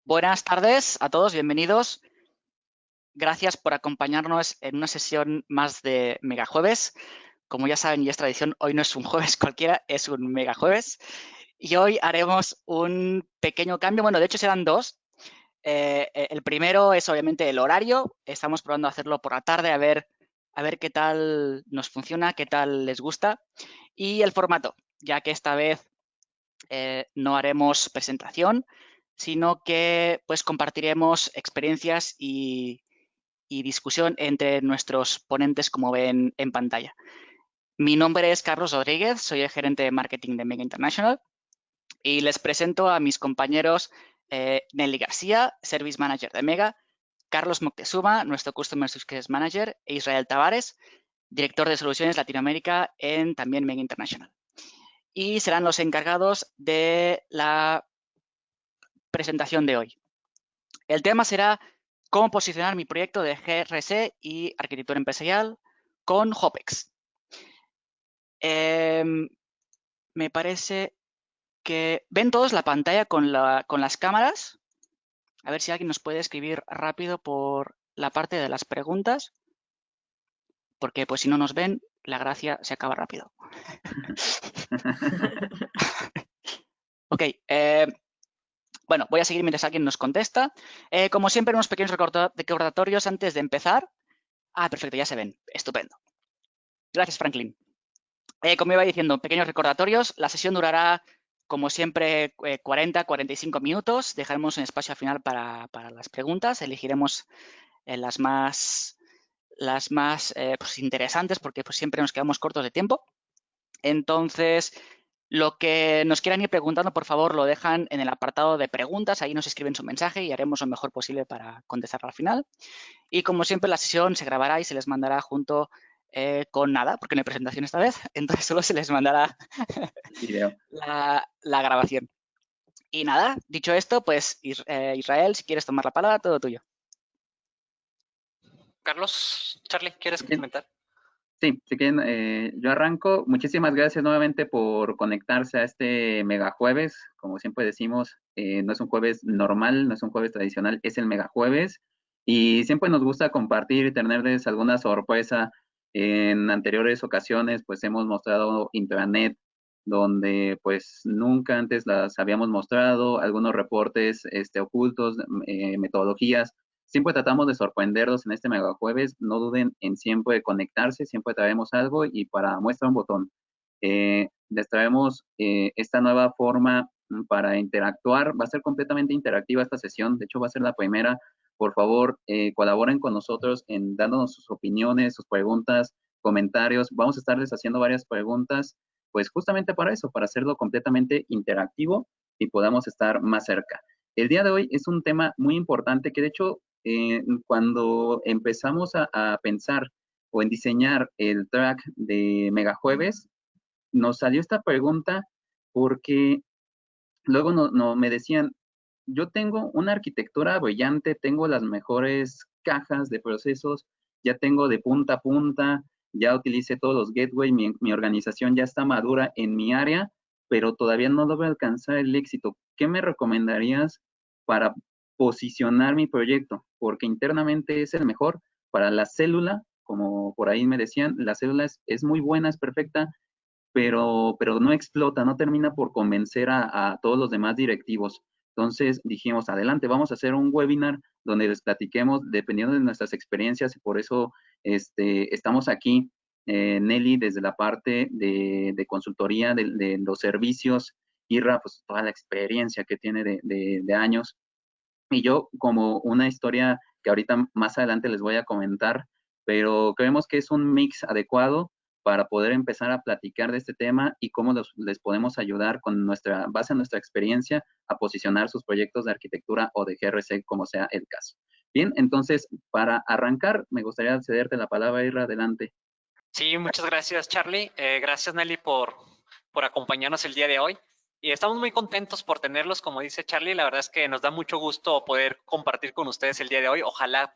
Buenas tardes a todos, bienvenidos. Gracias por acompañarnos en una sesión más de Megajueves. Como ya saben y es tradición, hoy no es un jueves cualquiera, es un Megajueves. Y hoy haremos un pequeño cambio. Bueno, de hecho serán dos. El primero es obviamente el horario. Estamos probando hacerlo por la tarde a ver qué tal nos funciona, qué tal les gusta. Y el formato, ya que esta vez no haremos presentación, sino que pues compartiremos experiencias y discusión entre nuestros ponentes, como ven en pantalla. Mi nombre es Carlos Rodríguez, soy el gerente de marketing de Mega International y les presento a mis compañeros Nelly García, Service Manager de Mega, Carlos Moctezuma, nuestro Customer Success Manager, e Israel Tavares, director de soluciones Latinoamérica en también Mega International. Y serán los encargados de la presentación de hoy. El tema será cómo posicionar mi proyecto de GRC y arquitectura empresarial con Hopex. Me parece que ven todos la pantalla con las cámaras. A ver si alguien nos puede escribir rápido por la parte de las preguntas, porque pues si no nos ven, la gracia se acaba rápido. Ok, bueno, voy a seguir mientras alguien nos contesta. Como siempre, unos pequeños recordatorios antes de empezar. Ah, perfecto, ya se ven. Estupendo. Gracias, Franklin. Como iba diciendo, pequeños recordatorios. La sesión durará, como siempre, 40-45 minutos. Dejaremos un espacio al final para las preguntas. Elegiremos las más pues, interesantes porque pues, siempre nos quedamos cortos de tiempo. Entonces, lo que nos quieran ir preguntando, por favor, lo dejan en el apartado de preguntas. Ahí nos escriben su mensaje y haremos lo mejor posible para contestar al final. Y como siempre, la sesión se grabará y se les mandará junto con nada, porque no hay presentación esta vez. Entonces, solo se les mandará la grabación. Y nada, dicho esto, pues Israel, si quieres tomar la palabra, todo tuyo. Carlos, Charlie, ¿quieres comentar? Sí, si quieren, yo arranco. Muchísimas gracias nuevamente por conectarse a este mega jueves. Como siempre decimos, no es un jueves normal, no es un jueves tradicional, es el mega jueves. Y siempre nos gusta compartir y tenerles alguna sorpresa. En anteriores ocasiones, pues hemos mostrado intranet, donde pues nunca antes las habíamos mostrado, algunos reportes ocultos, metodologías. Siempre tratamos de sorprenderlos en este mega jueves. No duden en siempre conectarse, siempre traemos algo y para muestra un botón. Les traemos esta nueva forma para interactuar. Va a ser completamente interactiva esta sesión. De hecho, va a ser la primera. Por favor, colaboren con nosotros en dándonos sus opiniones, sus preguntas, comentarios. Vamos a estarles haciendo varias preguntas, pues justamente para eso, para hacerlo completamente interactivo y podamos estar más cerca. El día de hoy es un tema muy importante que de hecho cuando empezamos a pensar o en diseñar el track de Megajueves, nos salió esta pregunta porque luego me decían, yo tengo una arquitectura brillante, tengo las mejores cajas de procesos, ya tengo de punta a punta, ya utilicé todos los gateways, mi organización ya está madura en mi área, pero todavía no logro alcanzar el éxito. ¿Qué me recomendarías para posicionar mi proyecto? Porque internamente es el mejor. Para la célula, como por ahí me decían, la célula es muy buena, es perfecta, pero no explota, no termina por convencer a todos los demás directivos. Entonces dijimos, adelante, vamos a hacer un webinar donde les platiquemos dependiendo de nuestras experiencias y por eso estamos aquí, Nelly, desde la parte de consultoría de los servicios, Irra, pues toda la experiencia que tiene de años, y yo como una historia que ahorita más adelante les voy a comentar, pero creemos que es un mix adecuado para poder empezar a platicar de este tema y cómo les podemos ayudar con nuestra base en nuestra experiencia a posicionar sus proyectos de arquitectura o de GRC, como sea el caso. Bien, entonces, para arrancar, me gustaría cederte la palabra, Irra, adelante. Sí, muchas gracias, Charlie. Gracias, Nelly, por acompañarnos el día de hoy. Y estamos muy contentos por tenerlos, como dice Charlie. La verdad es que nos da mucho gusto poder compartir con ustedes el día de hoy. Ojalá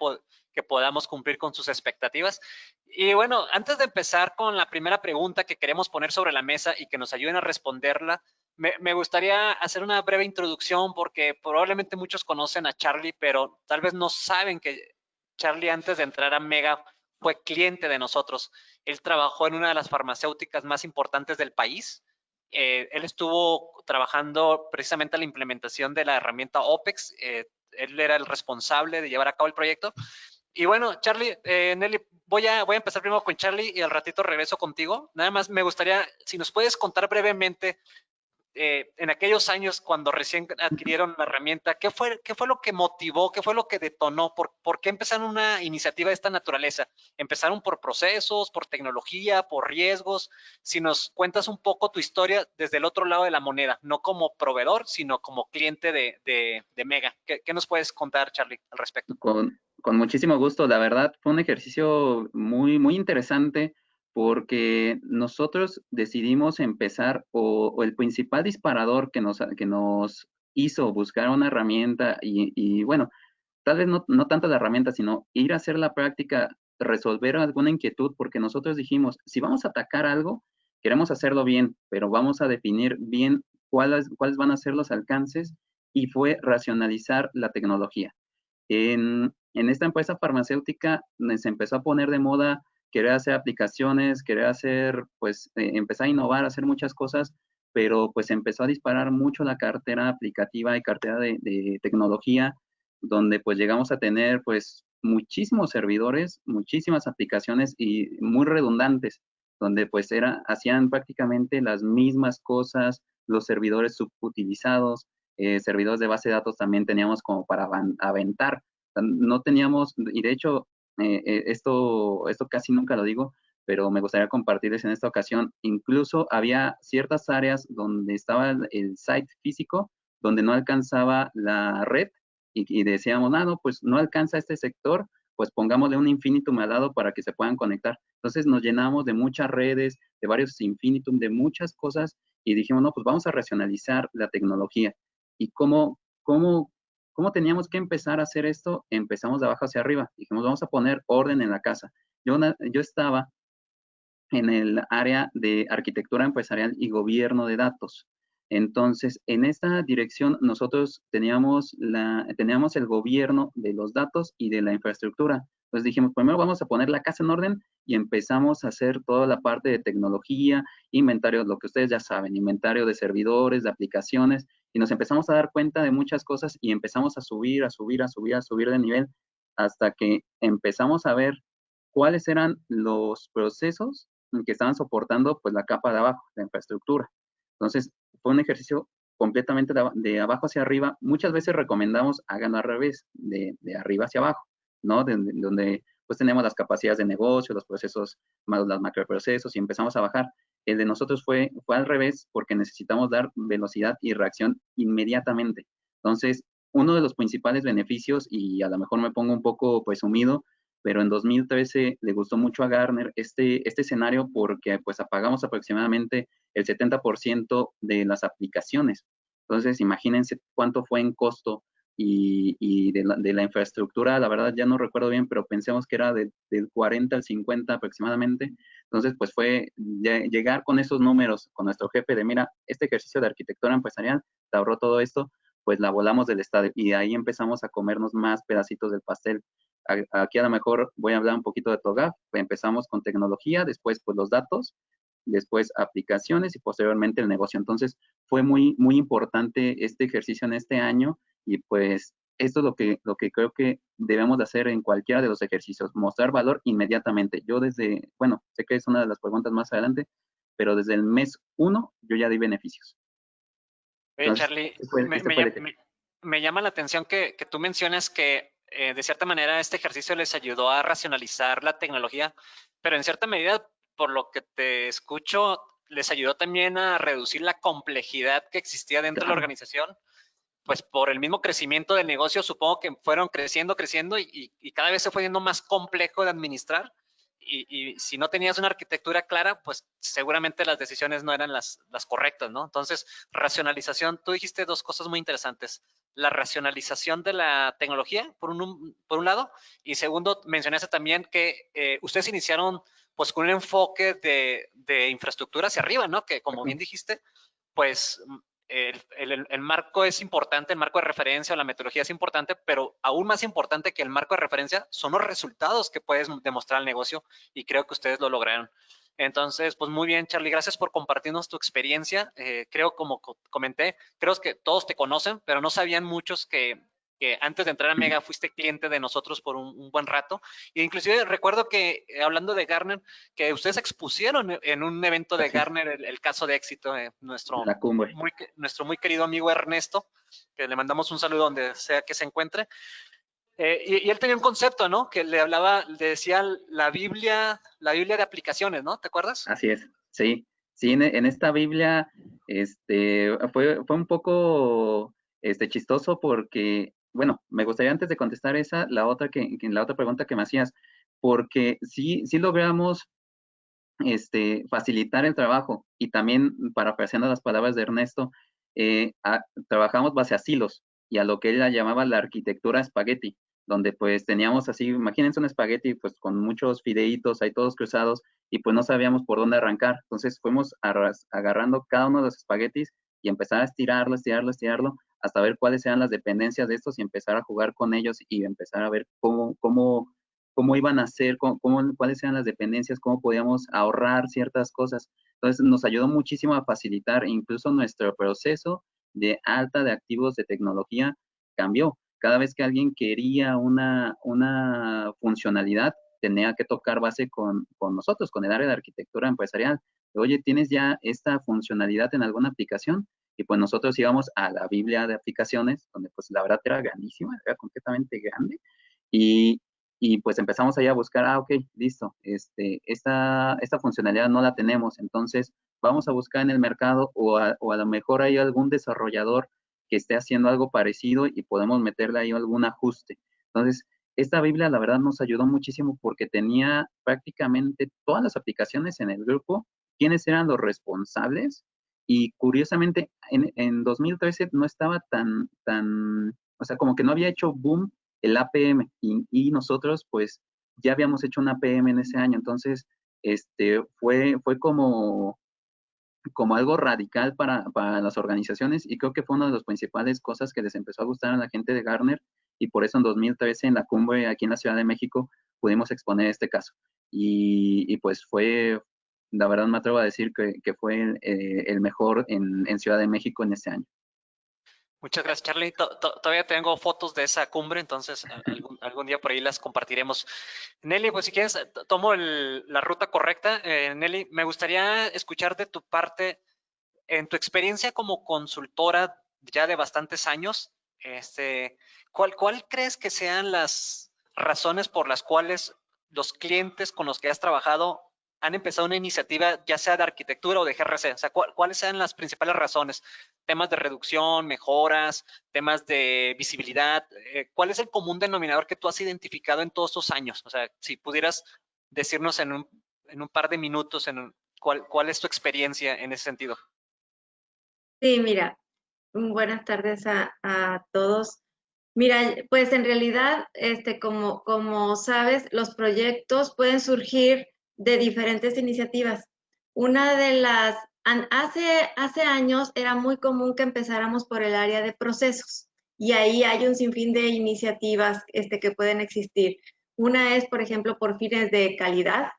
que podamos cumplir con sus expectativas. Y bueno, antes de empezar con la primera pregunta que queremos poner sobre la mesa y que nos ayuden a responderla, Me gustaría hacer una breve introducción porque probablemente muchos conocen a Charlie, pero tal vez no saben que Charlie antes de entrar a Mega fue cliente de nosotros. Él trabajó en una de las farmacéuticas más importantes del país. Él estuvo trabajando precisamente en la implementación de la herramienta OPEX. Él era el responsable de llevar a cabo el proyecto. Y bueno, Charlie, Nelly, voy a empezar primero con Charlie y al ratito regreso contigo. Nada más me gustaría, si nos puedes contar brevemente en aquellos años cuando recién adquirieron la herramienta, ¿qué fue lo que motivó, qué fue lo que detonó? ¿Por qué empezaron una iniciativa de esta naturaleza? ¿Empezaron por procesos, por tecnología, por riesgos? Si nos cuentas un poco tu historia desde el otro lado de la moneda, no como proveedor, sino como cliente de Mega. ¿Qué nos puedes contar, Charlie, al respecto? Con muchísimo gusto, la verdad fue un ejercicio muy, muy interesante porque nosotros decidimos empezar o el principal disparador que nos hizo buscar una herramienta y bueno, tal vez no tanto la herramienta, sino ir a hacer la práctica, resolver alguna inquietud, porque nosotros dijimos, si vamos a atacar algo, queremos hacerlo bien, pero vamos a definir bien cuáles van a ser los alcances y fue racionalizar la tecnología. En esta empresa farmacéutica se empezó a poner de moda querer hacer aplicaciones, querer hacer, pues, empezar a innovar, hacer muchas cosas, pero pues empezó a disparar mucho la cartera aplicativa y cartera de tecnología, donde pues llegamos a tener pues muchísimos servidores, muchísimas aplicaciones y muy redundantes, donde pues hacían prácticamente las mismas cosas, los servidores subutilizados, servidores de base de datos también teníamos como para aventar. No teníamos, y de hecho, esto casi nunca lo digo, pero me gustaría compartirles en esta ocasión. Incluso había ciertas áreas donde estaba el site físico, donde no alcanzaba la red, y decíamos, no, pues no alcanza este sector, pues pongámosle un infinitum al lado para que se puedan conectar. Entonces nos llenamos de muchas redes, de varios infinitum, de muchas cosas, y dijimos, no, pues vamos a racionalizar la tecnología. ¿Y cómo teníamos que empezar a hacer esto? Empezamos de abajo hacia arriba. Dijimos, vamos a poner orden en la casa. Yo estaba en el área de arquitectura empresarial y gobierno de datos. Entonces, en esta dirección nosotros teníamos el gobierno de los datos y de la infraestructura. Entonces dijimos, primero vamos a poner la casa en orden y empezamos a hacer toda la parte de tecnología, inventario, lo que ustedes ya saben, inventario de servidores, de aplicaciones, y nos empezamos a dar cuenta de muchas cosas y empezamos a subir de nivel hasta que empezamos a ver cuáles eran los procesos que estaban soportando pues la capa de abajo, la infraestructura. Entonces, fue un ejercicio completamente de abajo hacia arriba. Muchas veces recomendamos háganlo al revés, de arriba hacia abajo, ¿no? Donde pues tenemos las capacidades de negocio, los procesos más los macroprocesos y empezamos a bajar. El de nosotros fue al revés porque necesitamos dar velocidad y reacción inmediatamente. Entonces, uno de los principales beneficios, y a lo mejor me pongo un poco pues sumido, pero en 2013 le gustó mucho a Gartner este escenario porque pues apagamos aproximadamente el 70% de las aplicaciones. Entonces, imagínense cuánto fue en costo y de la infraestructura, la verdad ya no recuerdo bien, pero pensemos que era del 40 al 50 aproximadamente. Entonces, pues fue llegar con esos números, con nuestro jefe de, mira, este ejercicio de arquitectura empresarial te ahorró todo esto, pues la volamos del estadio y de ahí empezamos a comernos más pedacitos del pastel. Aquí a lo mejor voy a hablar un poquito de TOGAF. Empezamos con tecnología, después pues los datos, después aplicaciones y posteriormente el negocio. Entonces fue muy, muy importante este ejercicio en este año y pues esto es lo que creo que debemos de hacer en cualquiera de los ejercicios, mostrar valor inmediatamente. Yo bueno, sé que es una de las preguntas más adelante, pero desde el mes 1 yo ya di beneficios. Entonces, Charlie, me llama la atención que tú mencionas que de cierta manera este ejercicio les ayudó a racionalizar la tecnología, pero en cierta medida, por lo que te escucho, les ayudó también a reducir la complejidad que existía dentro de la organización, pues por el mismo crecimiento del negocio, supongo que fueron creciendo y cada vez se fue yendo más complejo de administrar. Y si no tenías una arquitectura clara, pues seguramente las decisiones no eran las correctas, ¿no? Entonces, racionalización, tú dijiste dos cosas muy interesantes. La racionalización de la tecnología, por un lado, y segundo, mencionaste también que ustedes iniciaron pues con un enfoque de infraestructura hacia arriba, ¿no? Que como bien dijiste, pues el marco es importante, el marco de referencia o la metodología es importante, pero aún más importante que el marco de referencia son los resultados que puedes demostrar al negocio, y creo que ustedes lo lograron. Entonces, pues muy bien, Charlie, gracias por compartirnos tu experiencia. Creo, como comenté, creo que todos te conocen, pero no sabían muchos que antes de entrar a Mega fuiste cliente de nosotros por un buen rato. E inclusive recuerdo que, hablando de Gartner, que ustedes expusieron en un evento de Gartner el caso de éxito, nuestro La cumbre. muy querido amigo Ernesto, que le mandamos un saludo donde sea que se encuentre. Y él tenía un concepto, ¿no? Que le decía la Biblia de aplicaciones, ¿no? ¿Te acuerdas? Así es, sí. Sí, en esta Biblia fue un poco chistoso porque, bueno, me gustaría antes de contestar la otra pregunta que me hacías, porque sí logramos facilitar el trabajo, y también, parafraseando las palabras de Ernesto, trabajamos base a silos y a lo que él la llamaba la arquitectura espagueti, donde pues teníamos así, imagínense un espagueti pues con muchos fideitos ahí todos cruzados, y pues no sabíamos por dónde arrancar. Entonces fuimos agarrando cada uno de los espaguetis y empezar a estirarlo, hasta ver cuáles eran las dependencias de estos y empezar a jugar con ellos y empezar a ver cómo iban a ser, cuáles eran las dependencias, cómo podíamos ahorrar ciertas cosas. Entonces nos ayudó muchísimo a facilitar incluso nuestro proceso de alta de activos de tecnología. Cambió. Cada vez que alguien quería una funcionalidad, tenía que tocar base con nosotros, con el área de arquitectura empresarial. Oye, ¿tienes ya esta funcionalidad en alguna aplicación? Y pues nosotros íbamos a la Biblia de aplicaciones, donde pues la verdad era grandísima, era completamente grande, y pues empezamos ahí a buscar, ok, listo, esta funcionalidad no la tenemos, entonces vamos a buscar en el mercado, o a lo mejor hay algún desarrollador que esté haciendo algo parecido y podemos meterle ahí algún ajuste. Entonces, esta Biblia la verdad nos ayudó muchísimo porque tenía prácticamente todas las aplicaciones en el grupo, quiénes eran los responsables, y curiosamente en 2013 no estaba o sea, como que no había hecho boom el APM, y nosotros pues ya habíamos hecho un APM en ese año. Entonces fue como algo radical para las organizaciones, y creo que fue una de las principales cosas que les empezó a gustar a la gente de Gartner, y por eso en 2013 en la cumbre aquí en la Ciudad de México pudimos exponer este caso, y pues fue, la verdad me atrevo a decir que fue el mejor en Ciudad de México en ese año. Muchas gracias, Charlie. Todavía tengo fotos de esa cumbre, entonces algún día por ahí las compartiremos. Nelly, pues si quieres, tomo la ruta correcta. Nelly, me gustaría escuchar de tu parte, en tu experiencia como consultora ya de bastantes años, ¿cuál crees que sean las razones por las cuales los clientes con los que has trabajado han empezado una iniciativa, ya sea de arquitectura o de GRC? O sea, ¿cuáles sean las principales razones? Temas de reducción, mejoras, temas de visibilidad. ¿Cuál es el común denominador que tú has identificado en todos estos años? O sea, si pudieras decirnos en un par de minutos cuál es tu experiencia en ese sentido. Sí, mira, buenas tardes a todos. Mira, pues en realidad, como sabes, los proyectos pueden surgir de diferentes iniciativas. Una de las, hace años era muy común que empezáramos por el área de procesos, y ahí hay un sinfín de iniciativas que pueden existir. Una es, por ejemplo, por fines de calidad,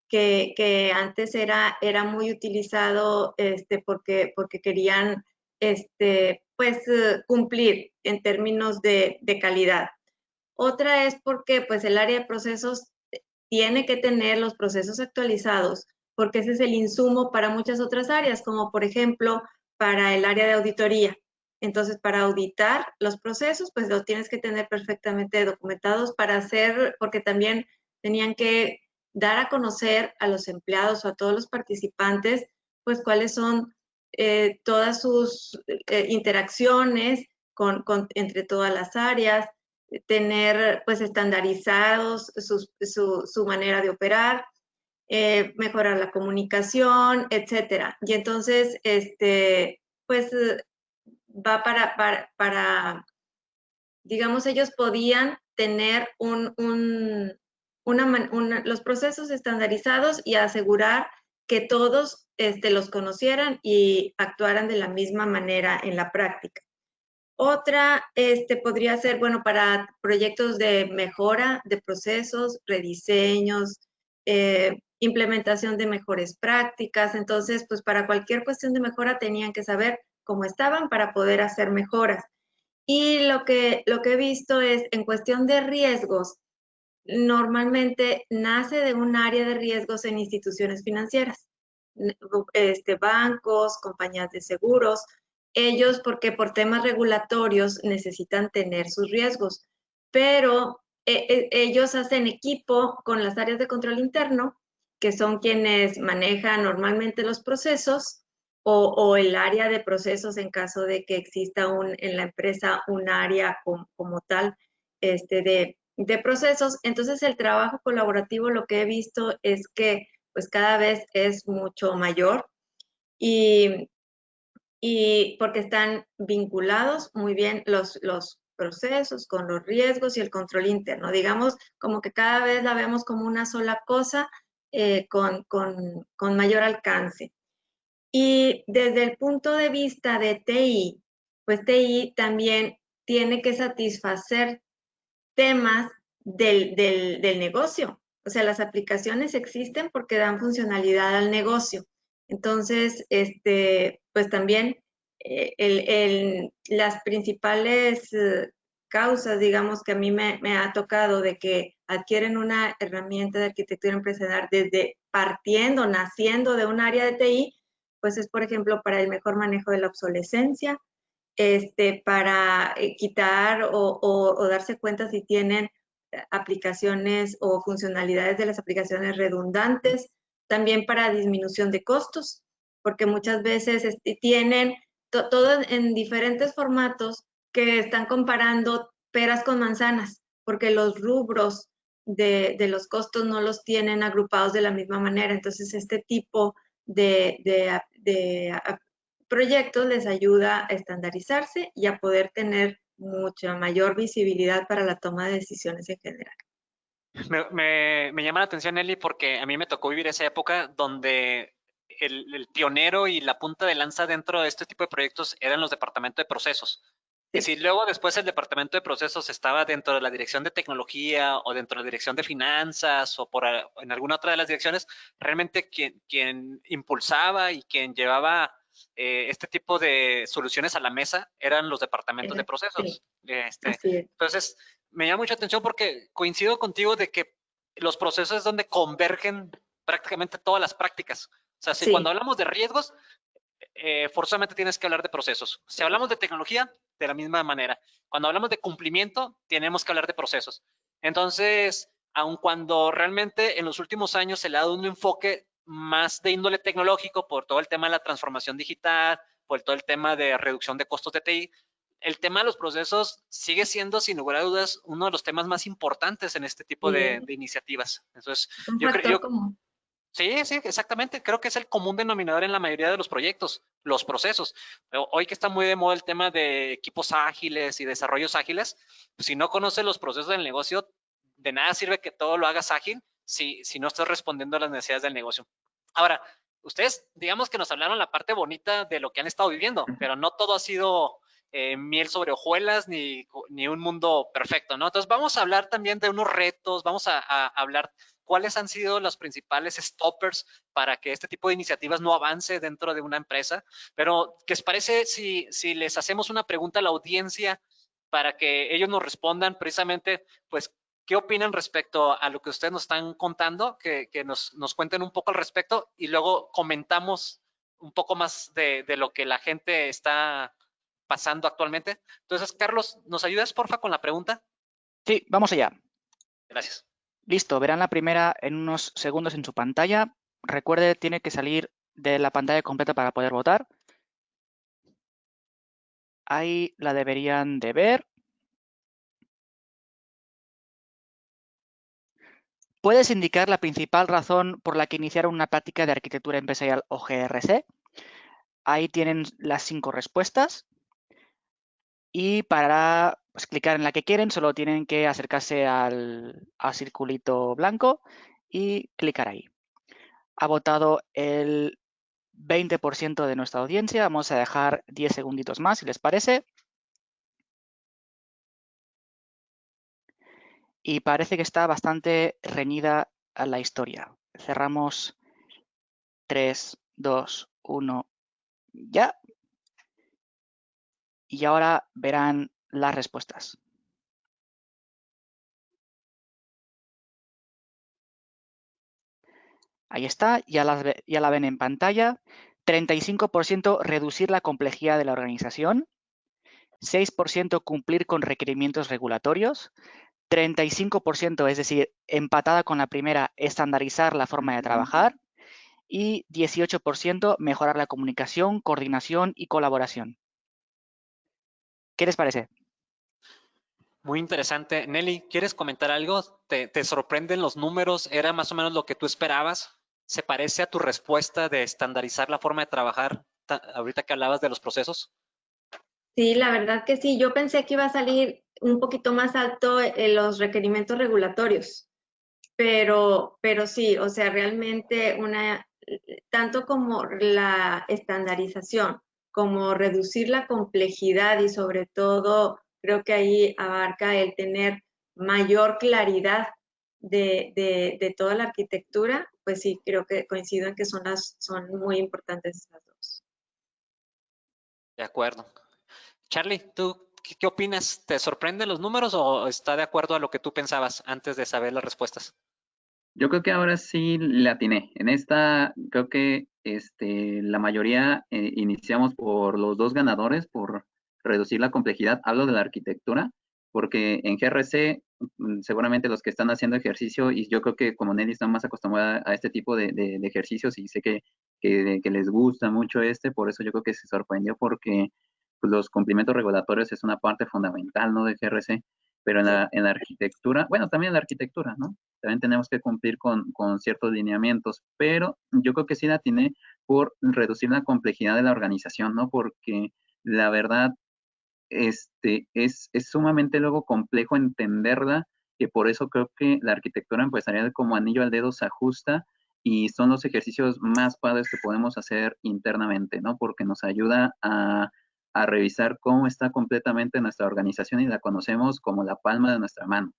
que antes era muy utilizado porque querían pues cumplir en términos de calidad. Otra es porque pues el área de procesos tiene que tener los procesos actualizados, porque ese es el insumo para muchas otras áreas, como por ejemplo para el área de auditoría. Entonces, para auditar los procesos, pues los tienes que tener perfectamente documentados para hacer, porque también tenían que dar a conocer a los empleados o a todos los participantes, pues cuáles son todas sus interacciones entre todas las áreas, tener pues estandarizados su manera de operar, mejorar la comunicación, etcétera. Y entonces, pues va para, digamos, ellos podían tener los procesos estandarizados y asegurar que todos los conocieran y actuaran de la misma manera en la práctica. Otra podría ser, bueno, para proyectos de mejora de procesos, rediseños, implementación de mejores prácticas. Entonces, pues para cualquier cuestión de mejora tenían que saber cómo estaban para poder hacer mejoras. Y lo que he visto es, en cuestión de riesgos, normalmente nace de un área de riesgos en instituciones financieras, bancos, compañías de seguros. Ellos, porque por temas regulatorios necesitan tener sus riesgos, pero ellos hacen equipo con las áreas de control interno, que son quienes manejan normalmente los procesos, o el área de procesos en caso de que exista en la empresa un área como tal de procesos. Entonces, el trabajo colaborativo, lo que he visto es que pues cada vez es mucho mayor y porque están vinculados muy bien los procesos con los riesgos y el control interno. Digamos, como que cada vez la vemos como una sola cosa con mayor alcance. Y desde el punto de vista de TI, pues TI también tiene que satisfacer temas del negocio. O sea, las aplicaciones existen porque dan funcionalidad al negocio. Entonces, pues también las principales causas, digamos, que a mí me ha tocado de que adquieren una herramienta de arquitectura empresarial desde naciendo de un área de TI, pues es, por ejemplo, para el mejor manejo de la obsolescencia, para quitar o darse cuenta si tienen aplicaciones o funcionalidades de las aplicaciones redundantes, también para disminución de costos, porque muchas veces tienen todo en diferentes formatos que están comparando peras con manzanas, porque los rubros de los costos no los tienen agrupados de la misma manera. Entonces, este tipo de proyectos les ayuda a estandarizarse y a poder tener mucha mayor visibilidad para la toma de decisiones en general. Me llama la atención, Nelly, porque a mí me tocó vivir esa época donde el pionero y la punta de lanza dentro de este tipo de proyectos eran los departamentos de procesos. Sí. Y si luego después el departamento de procesos estaba dentro de la dirección de tecnología o dentro de la dirección de finanzas o en alguna otra de las direcciones, realmente quien impulsaba y quien llevaba este tipo de soluciones a la mesa eran los departamentos de procesos. Sí. Así es. Entonces, me llama mucha atención porque coincido contigo de que los procesos es donde convergen prácticamente todas las prácticas. O sea, si cuando hablamos de riesgos, forzosamente tienes que hablar de procesos. Si hablamos de tecnología, de la misma manera. Cuando hablamos de cumplimiento, tenemos que hablar de procesos. Entonces, aun cuando realmente en los últimos años se le ha dado un enfoque más de índole tecnológico por todo el tema de la transformación digital, por todo el tema de reducción de costos de TI, el tema de los procesos sigue siendo, sin lugar a dudas, uno de los temas más importantes en este tipo de iniciativas. Entonces, yo creo común. Sí, exactamente. Creo que es el común denominador en la mayoría de los proyectos, los procesos. Pero hoy que está muy de moda el tema de equipos ágiles y desarrollos ágiles, pues si no conoces los procesos del negocio, de nada sirve que todo lo hagas ágil si no estás respondiendo a las necesidades del negocio. Ahora, ustedes, digamos que nos hablaron la parte bonita de lo que han estado viviendo, pero no todo ha sido miel sobre hojuelas ni un mundo perfecto, ¿no? Entonces vamos a hablar también de unos retos, vamos a hablar cuáles han sido los principales stoppers para que este tipo de iniciativas no avance dentro de una empresa. Pero, ¿qué os parece si les hacemos una pregunta a la audiencia para que ellos nos respondan precisamente, pues, qué opinan respecto a lo que ustedes nos están contando, que nos cuenten un poco al respecto y luego comentamos un poco más de lo que la gente está pasando actualmente? Entonces, Carlos, ¿nos ayudas, porfa, con la pregunta? Sí, vamos allá. Gracias. Listo, verán la primera en unos segundos en su pantalla. Recuerde, tiene que salir de la pantalla completa para poder votar. Ahí la deberían de ver. ¿Puedes indicar la principal razón por la que iniciaron una práctica de arquitectura empresarial o GRC? Ahí tienen las 5 respuestas. Y para clicar en la que quieren, solo tienen que acercarse al circulito blanco y clicar ahí. Ha votado el 20% de nuestra audiencia. Vamos a dejar 10 segunditos más, si les parece. Y parece que está bastante reñida a la historia. Cerramos 3, 2, 1, ya. Y ahora verán las respuestas. Ahí está, ya la ven en pantalla. 35% reducir la complejidad de la organización. 6% cumplir con requerimientos regulatorios. 35%, es decir, empatada con la primera, estandarizar la forma de trabajar. Y 18% mejorar la comunicación, coordinación y colaboración. ¿Qué les parece? Muy interesante. Nelly, ¿quieres comentar algo? ¿Te sorprenden los números? ¿Era más o menos lo que tú esperabas? ¿Se parece a tu respuesta de estandarizar la forma de trabajar ahorita que hablabas de los procesos? Sí, la verdad que sí. Yo pensé que iba a salir un poquito más alto en los requerimientos regulatorios, pero sí, o sea, realmente tanto como la estandarización, como reducir la complejidad y sobre todo, creo que ahí abarca el tener mayor claridad de toda la arquitectura, pues sí, creo que coincido en que son muy importantes las dos. De acuerdo. Charlie, ¿tú qué opinas? ¿Te sorprenden los números o está de acuerdo a lo que tú pensabas antes de saber las respuestas? Yo creo que ahora sí le atiné. En esta, creo que la mayoría iniciamos por los dos ganadores, por reducir la complejidad. Hablo de la arquitectura, porque en GRC, seguramente los que están haciendo ejercicio, y yo creo que como Nelly está más acostumbrada a este tipo de ejercicios y sé que les gusta mucho por eso yo creo que se sorprendió porque pues, los cumplimientos regulatorios es una parte fundamental, ¿no? De GRC, pero en la arquitectura, bueno, también en la arquitectura, ¿no? También tenemos que cumplir con ciertos lineamientos, pero yo creo que sí la tiene por reducir la complejidad de la organización, ¿no? Porque la verdad, es sumamente luego complejo entenderla, que por eso creo que la arquitectura empresarial como anillo al dedo se ajusta y son los ejercicios más padres que podemos hacer internamente, ¿no? Porque nos ayuda a revisar cómo está completamente nuestra organización y la conocemos como la palma de nuestra mano.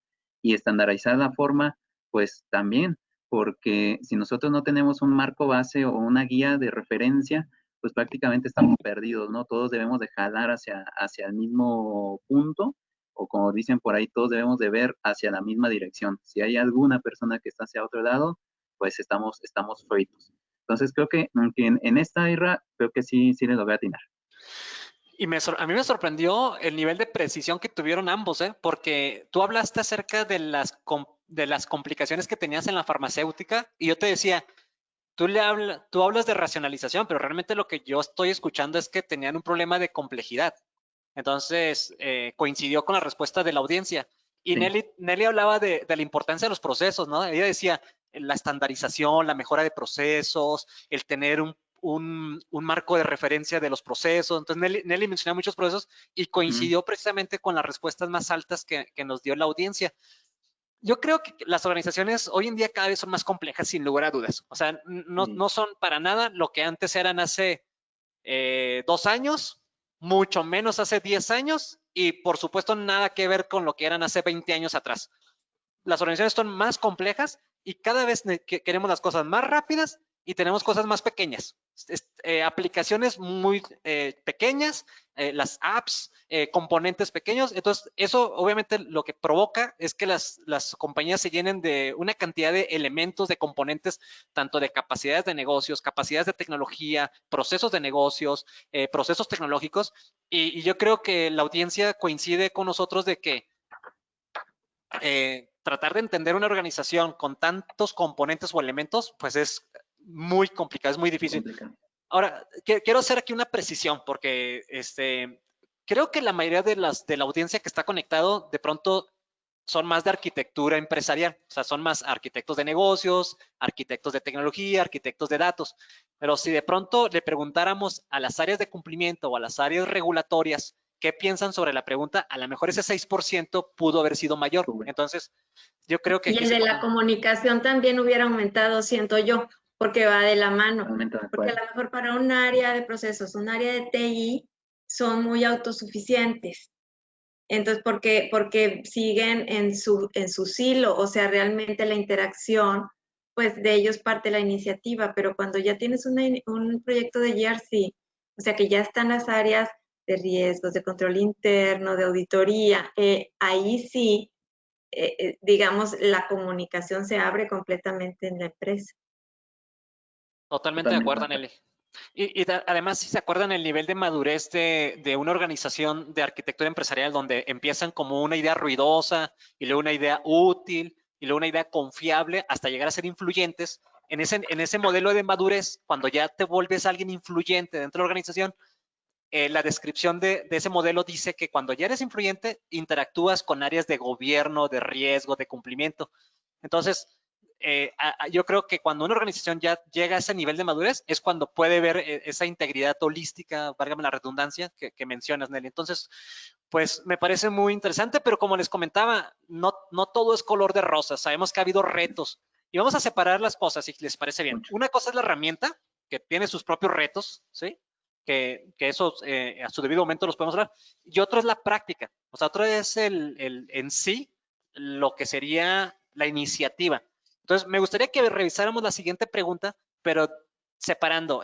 Y estandarizar la forma, pues también, porque si nosotros no tenemos un marco base o una guía de referencia, pues prácticamente estamos perdidos, ¿no? Todos debemos de jalar hacia el mismo punto, o como dicen por ahí, todos debemos de ver hacia la misma dirección. Si hay alguna persona que está hacia otro lado, pues estamos fritos. Entonces creo que en esta era, creo que sí le logré atinar. Y a mí me sorprendió el nivel de precisión que tuvieron ambos, porque tú hablaste acerca de las complicaciones que tenías en la farmacéutica y yo te decía, tú hablas de racionalización, pero realmente lo que yo estoy escuchando es que tenían un problema de complejidad. Entonces, coincidió con la respuesta de la audiencia. Y sí. Nelly hablaba de la importancia de los procesos, ¿no? Ella decía la estandarización, la mejora de procesos, el tener un marco de referencia de los procesos. Entonces, Nelly mencionaba muchos procesos y coincidió precisamente con las respuestas más altas que nos dio la audiencia. Yo creo que las organizaciones hoy en día cada vez son más complejas, sin lugar a dudas. O sea, no son para nada lo que antes eran hace 2 años, mucho menos hace 10 años y por supuesto nada que ver con lo que eran hace 20 años atrás. Las organizaciones son más complejas y cada vez queremos las cosas más rápidas y tenemos cosas más pequeñas. Aplicaciones muy pequeñas, las apps, componentes pequeños. Entonces, eso obviamente lo que provoca es que las compañías se llenen de una cantidad de elementos, de componentes, tanto de capacidades de negocios, capacidades de tecnología, procesos de negocios, procesos tecnológicos. Y yo creo que la audiencia coincide con nosotros de que tratar de entender una organización con tantos componentes o elementos, pues es muy complicado, es muy difícil. Ahora, quiero hacer aquí una precisión porque creo que la mayoría de la audiencia que está conectado de pronto son más de arquitectura empresarial, o sea, son más arquitectos de negocios, arquitectos de tecnología, arquitectos de datos. Pero si de pronto le preguntáramos a las áreas de cumplimiento o a las áreas regulatorias qué piensan sobre la pregunta, a lo mejor ese 6% pudo haber sido mayor. Entonces, yo creo que... Y el de la comunicación también hubiera aumentado, siento yo. porque va de la mano. Totalmente de Porque a acuerdo. lo mejor para un área de procesos, un área de TI, son muy autosuficientes. Entonces, porque siguen en su silo, o sea, realmente la interacción, pues de ellos parte la iniciativa, pero cuando ya tienes un proyecto de GRC, o sea, que ya están las áreas de riesgos, de control interno, de auditoría, ahí sí, digamos, la comunicación se abre completamente en la empresa. Totalmente de Totalmente de acuerdo, acuerdo. Nelly. Además, si se acuerdan el nivel de madurez de una organización de arquitectura empresarial donde empiezan como una idea ruidosa y luego una idea útil y luego una idea confiable hasta llegar a ser influyentes, en ese modelo de madurez, cuando ya te vuelves alguien influyente dentro de la organización, la descripción de ese modelo dice que cuando ya eres influyente, interactúas con áreas de gobierno, de riesgo, de cumplimiento. Entonces, yo creo que cuando una organización ya llega a ese nivel de madurez es cuando puede ver esa integridad holística, válgame la redundancia, que mencionas, Nelly. Entonces, pues me parece muy interesante, pero como les comentaba, no todo es color de rosa. Sabemos que ha habido retos y vamos a separar las cosas, si les parece bien. Mucho. Una cosa es la herramienta, que tiene sus propios retos, ¿sí? Que esos a su debido momento los podemos hablar. Y otro es la práctica. O sea, otro es en sí lo que sería la iniciativa. Entonces, me gustaría que revisáramos la siguiente pregunta, pero separando.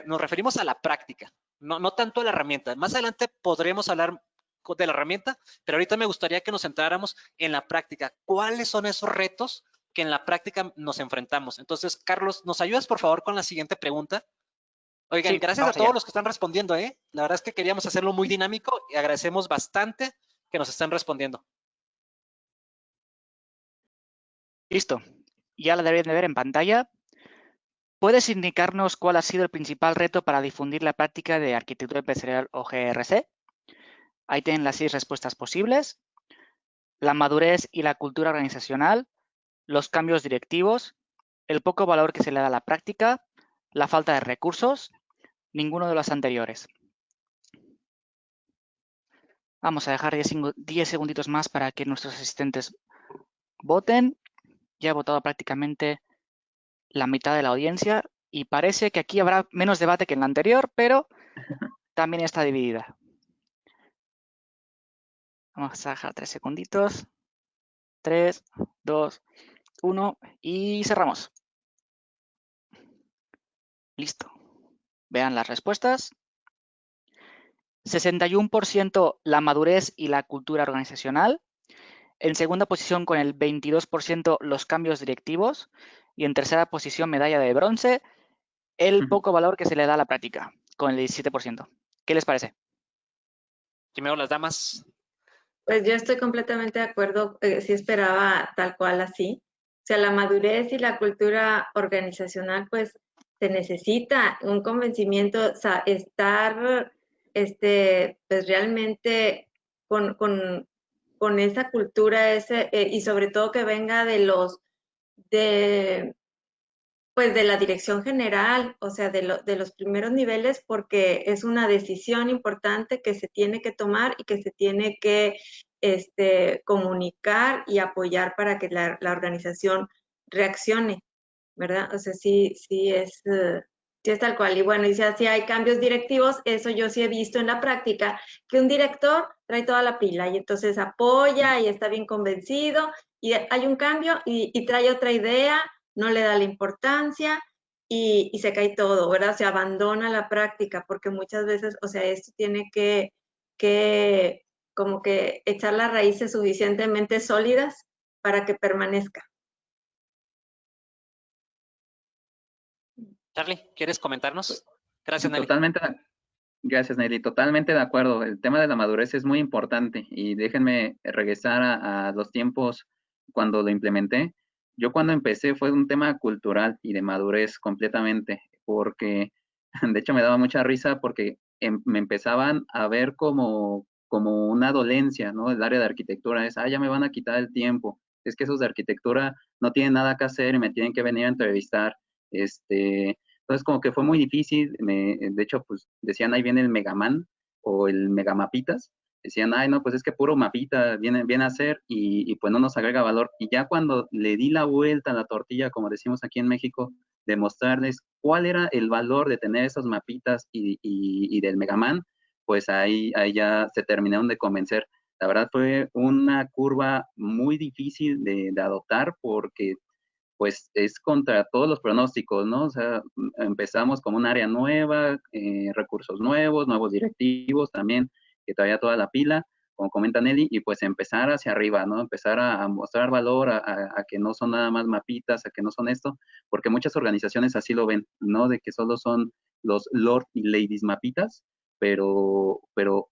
Nos referimos a la práctica, no tanto a la herramienta. Más adelante podremos hablar de la herramienta, pero ahorita me gustaría que nos centráramos en la práctica. ¿Cuáles son esos retos que en la práctica nos enfrentamos? Entonces, Carlos, ¿nos ayudas por favor con la siguiente pregunta? Oigan, Sí, gracias a vamos allá. todos los que están respondiendo, ¿eh? La verdad es que queríamos hacerlo muy dinámico y agradecemos bastante que nos estén respondiendo. Listo. Ya la deberían de ver en pantalla. ¿Puedes indicarnos cuál ha sido el principal reto para difundir la práctica de arquitectura empresarial o GRC? Ahí tienen las 6 respuestas posibles. La madurez y la cultura organizacional, los cambios directivos, el poco valor que se le da a la práctica, la falta de recursos, ninguno de los anteriores. Vamos a dejar 10 segunditos más para que nuestros asistentes voten. Ya ha votado prácticamente la mitad de la audiencia y parece que aquí habrá menos debate que en la anterior, pero también está dividida. Vamos a dejar 3 segunditos. 3, 2, 1 y cerramos. Listo. Vean las respuestas. 61% la madurez y la cultura organizacional. En segunda posición con el 22% los cambios directivos. Y en tercera posición medalla de bronce, el poco valor que se le da a la práctica, con el 17%. ¿Qué les parece? Primero las damas. Pues yo estoy completamente de acuerdo, sí esperaba tal cual así. O sea, la madurez y la cultura organizacional, pues se necesita un convencimiento, o sea, estar pues realmente con esa cultura, y sobre todo que venga de pues de la dirección general, o sea, de los primeros niveles, porque es una decisión importante que se tiene que tomar y que se tiene que comunicar y apoyar para que la organización reaccione, ¿verdad? O sea, sí es tal cual. Y bueno, y si así hay cambios directivos, eso yo sí he visto en la práctica, que un director trae toda la pila y entonces apoya y está bien convencido y hay un cambio y trae otra idea, no le da la importancia y se cae todo, ¿verdad? Se abandona la práctica porque muchas veces, o sea, esto tiene que como que echar las raíces suficientemente sólidas para que permanezca. Charlie, ¿quieres comentarnos? Gracias, Nelly. Totalmente, gracias, Nelly. Totalmente de acuerdo. El tema de la madurez es muy importante y déjenme regresar a los tiempos cuando lo implementé. Yo cuando empecé fue un tema cultural y de madurez completamente, porque de hecho me daba mucha risa porque me empezaban a ver como una dolencia, ¿no? El área de arquitectura es, ya me van a quitar el tiempo. Es que esos de arquitectura no tienen nada que hacer y me tienen que venir a entrevistar. Entonces, como que fue muy difícil. De hecho, pues decían, ahí viene el Megaman o el Megamapitas. Decían, ay, no, pues es que puro mapita viene a hacer y pues no nos agrega valor. Y ya cuando le di la vuelta a la tortilla, como decimos aquí en México, demostrarles cuál era el valor de tener esos mapitas y del Mega Man, pues ahí ya se terminaron de convencer. La verdad fue una curva muy difícil de adoptar porque pues es contra todos los pronósticos, ¿no? O sea, empezamos con un área nueva, recursos nuevos, nuevos directivos también, que traía toda la pila, como comenta Nelly, y pues empezar hacia arriba, ¿no? Empezar a mostrar valor, a que no son nada más mapitas, a que no son esto, porque muchas organizaciones así lo ven, ¿no? De que solo son los Lord y Ladies mapitas, pero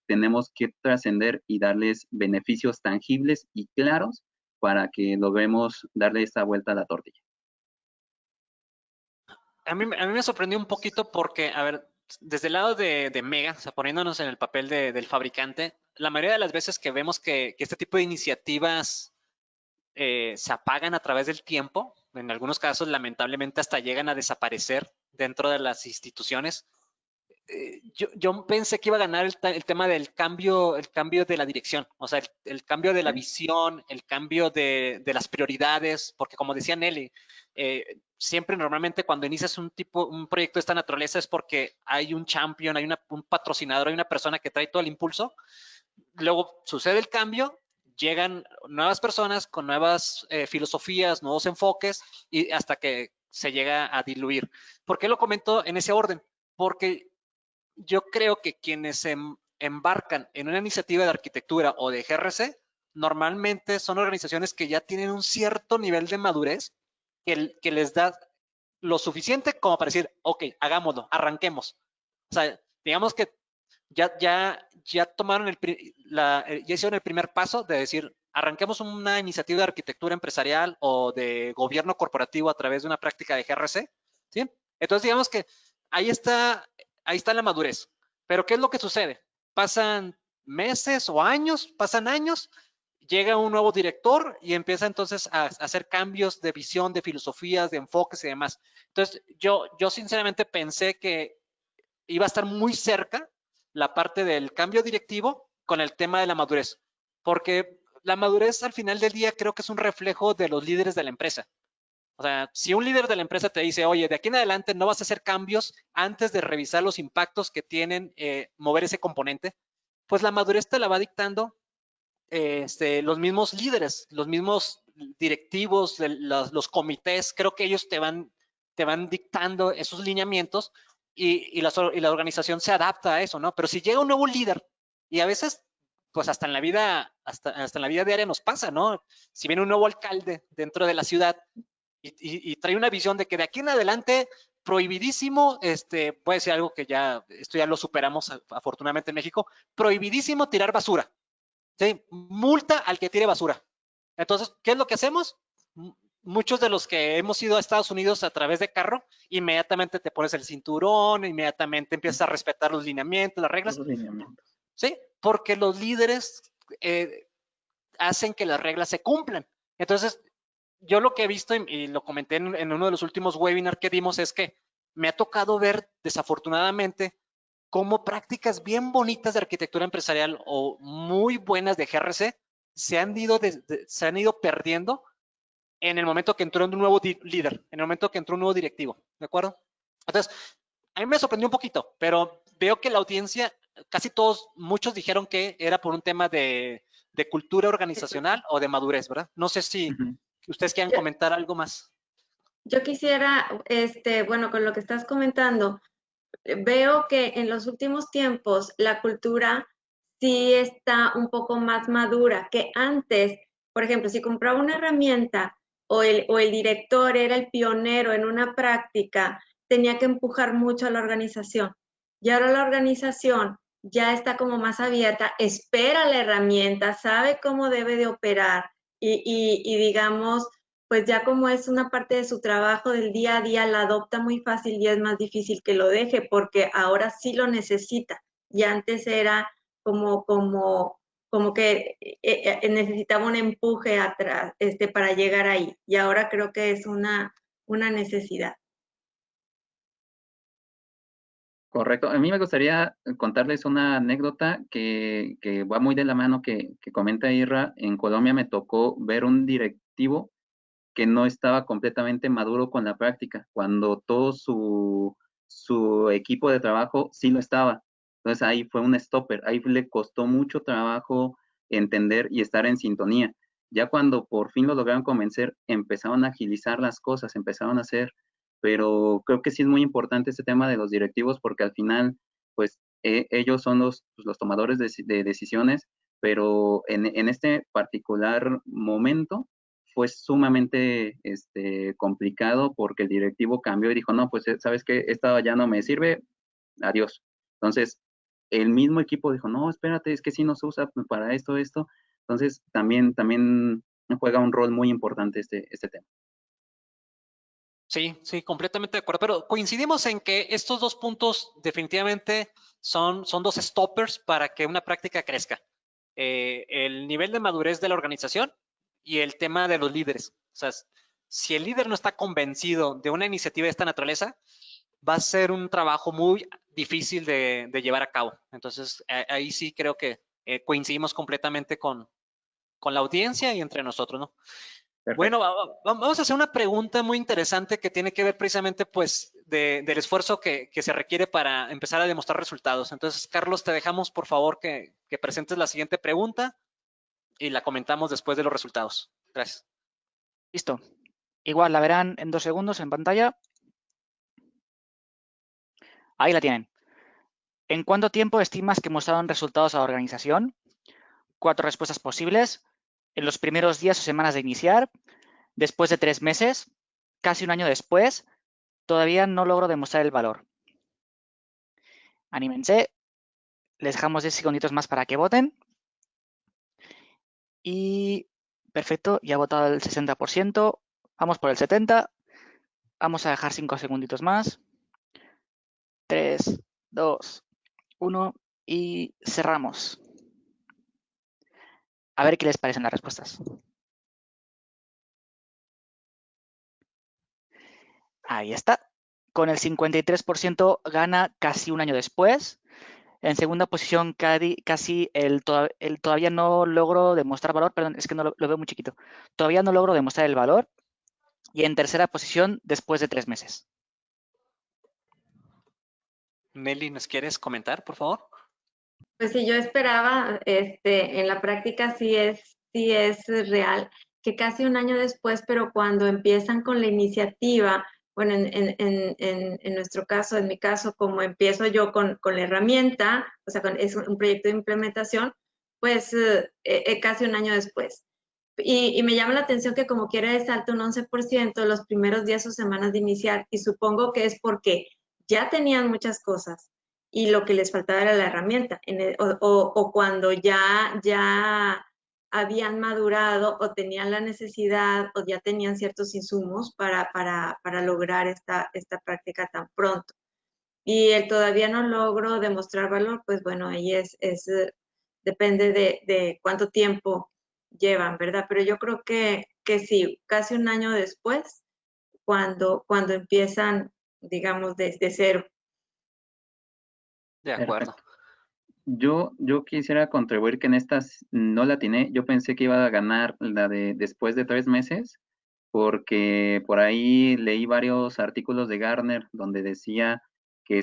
tenemos que trascender y darles beneficios tangibles y claros para que logremos darle esta vuelta a la tortilla. A mí me sorprendió un poquito porque, a ver, desde el lado de Mega, o sea, poniéndonos en el papel del fabricante, la mayoría de las veces que vemos que este tipo de iniciativas se apagan a través del tiempo, en algunos casos lamentablemente hasta llegan a desaparecer dentro de las instituciones. Yo pensé que iba a ganar el tema del cambio de la dirección, o sea, el cambio de la visión, el cambio de las prioridades, porque como decía Nelly, siempre normalmente cuando inicias un proyecto de esta naturaleza es porque hay un champion, hay un patrocinador, hay una persona que trae todo el impulso. Luego sucede el cambio, llegan nuevas personas con nuevas filosofías, nuevos enfoques y hasta que se llega a diluir. ¿Por qué lo comento en ese orden? Porque yo creo que quienes se embarcan en una iniciativa de arquitectura o de GRC, normalmente son organizaciones que ya tienen un cierto nivel de madurez que les da lo suficiente como para decir, ok, hagámoslo, arranquemos. O sea, digamos que ya tomaron ya hicieron el primer paso de decir, arranquemos una iniciativa de arquitectura empresarial o de gobierno corporativo a través de una práctica de GRC, ¿sí? Entonces, digamos que ahí está la madurez. Pero ¿qué es lo que sucede? Pasan meses o años, llega un nuevo director y empieza entonces a hacer cambios de visión, de filosofías, de enfoques y demás. Entonces, yo sinceramente pensé que iba a estar muy cerca la parte del cambio directivo con el tema de la madurez, porque la madurez al final del día creo que es un reflejo de los líderes de la empresa. O sea, si un líder de la empresa te dice, oye, de aquí en adelante no vas a hacer cambios antes de revisar los impactos que tienen mover ese componente, pues la madurez te la va dictando los mismos líderes, los mismos directivos, los comités, creo que ellos te van dictando esos lineamientos y la organización se adapta a eso, ¿no? Pero si llega un nuevo líder y a veces, pues hasta en la vida diaria nos pasa, ¿no? Si viene un nuevo alcalde dentro de la ciudad y trae una visión de que de aquí en adelante prohibidísimo, puede ser algo que esto ya lo superamos afortunadamente en México, prohibidísimo tirar basura. ¿Sí? Multa al que tire basura. Entonces, ¿qué es lo que hacemos? Muchos de los que hemos ido a Estados Unidos a través de carro, inmediatamente te pones el cinturón, inmediatamente empiezas a respetar los lineamientos, las reglas. ¿Sí? Porque los líderes hacen que las reglas se cumplan. Entonces, yo lo que he visto, y lo comenté en uno de los últimos webinars que dimos, es que me ha tocado ver, desafortunadamente, cómo prácticas bien bonitas de arquitectura empresarial o muy buenas de GRC se han ido perdiendo en el momento que entró un nuevo líder, en el momento que entró un nuevo directivo, ¿de acuerdo? Entonces, a mí me sorprendió un poquito, pero veo que la audiencia, casi todos, muchos dijeron que era por un tema de cultura organizacional o de madurez, ¿verdad? No sé si ustedes quieran comentar algo más. Yo quisiera, bueno, con lo que estás comentando, veo que en los últimos tiempos la cultura sí está un poco más madura que antes. Por ejemplo, si compraba una herramienta o el director era el pionero en una práctica, tenía que empujar mucho a la organización. Y ahora la organización ya está como más abierta, espera la herramienta, sabe cómo debe de operar y digamos, pues ya como es una parte de su trabajo del día a día, la adopta muy fácil y es más difícil que lo deje porque ahora sí lo necesita. Y antes era como que necesitaba un empuje atrás para llegar ahí. Y ahora creo que es una necesidad. Correcto. A mí me gustaría contarles una anécdota que va muy de la mano que comenta Irra. En Colombia me tocó ver un directivo que no estaba completamente maduro con la práctica, cuando todo su equipo de trabajo sí lo estaba. Entonces ahí fue un stopper, ahí le costó mucho trabajo entender y estar en sintonía. Ya cuando por fin lo lograron convencer, empezaron a agilizar las cosas, empezaron a hacer, pero creo que sí es muy importante este tema de los directivos porque al final, pues ellos son los tomadores de decisiones, pero en este particular momento fue sumamente complicado porque el directivo cambió y dijo, no, pues sabes que esta ya no me sirve, adiós. Entonces, el mismo equipo dijo, no, espérate, es que sí nos usa para esto. Entonces, también juega un rol muy importante este tema. Sí, sí, completamente de acuerdo. Pero coincidimos en que estos dos puntos definitivamente son dos stoppers para que una práctica crezca. El nivel de madurez de la organización y el tema de los líderes. O sea, si el líder no está convencido de una iniciativa de esta naturaleza, va a ser un trabajo muy difícil de llevar a cabo. Entonces, ahí sí creo que coincidimos completamente con la audiencia y entre nosotros, ¿no? Perfecto. Bueno, vamos a hacer una pregunta muy interesante que tiene que ver precisamente pues del esfuerzo que se requiere para empezar a demostrar resultados. Entonces, Carlos, te dejamos por favor que presentes la siguiente pregunta y la comentamos después de los resultados. Gracias. Listo. Igual la verán en 2 segundos en pantalla. Ahí la tienen. ¿En cuánto tiempo estimas que mostraron resultados a la organización? 4 respuestas posibles. En los primeros días o semanas de iniciar, después de 3 meses, casi un año después, todavía no logro demostrar el valor. Anímense. Les dejamos 10 segunditos más para que voten. Y perfecto, ya ha votado el 60%. Vamos por el 70%. Vamos a dejar 5 segunditos más. 3, 2, 1 y cerramos. A ver qué les parecen las respuestas. Ahí está. Con el 53% gana casi un año después. En segunda posición, casi el todavía no logro demostrar valor. Perdón, es que no lo veo muy chiquito. Todavía no logro demostrar el valor. Y en tercera posición, después de 3 meses. Nelly, ¿nos quieres comentar, por favor? Pues sí, yo esperaba, en la práctica sí es real, que casi un año después, pero cuando empiezan con la iniciativa, bueno, en nuestro caso, en mi caso, como empiezo yo con la herramienta, o sea, es un proyecto de implementación, pues casi un año después. Y me llama la atención que como quiera es alto un 11% los primeros días o semanas de iniciar, y supongo que es porque ya tenían muchas cosas y lo que les faltaba era la herramienta, o cuando ya habían madurado o tenían la necesidad o ya tenían ciertos insumos para lograr esta práctica tan pronto. Y el todavía no logro demostrar valor, pues bueno, ahí depende de cuánto tiempo llevan, ¿verdad? Pero yo creo que sí, casi un año después, cuando empiezan, digamos, desde cero. De acuerdo. Perfecto. Yo quisiera contribuir que en estas no la atiné. Yo pensé que iba a ganar la de después de 3 meses, porque por ahí leí varios artículos de Gartner donde decía que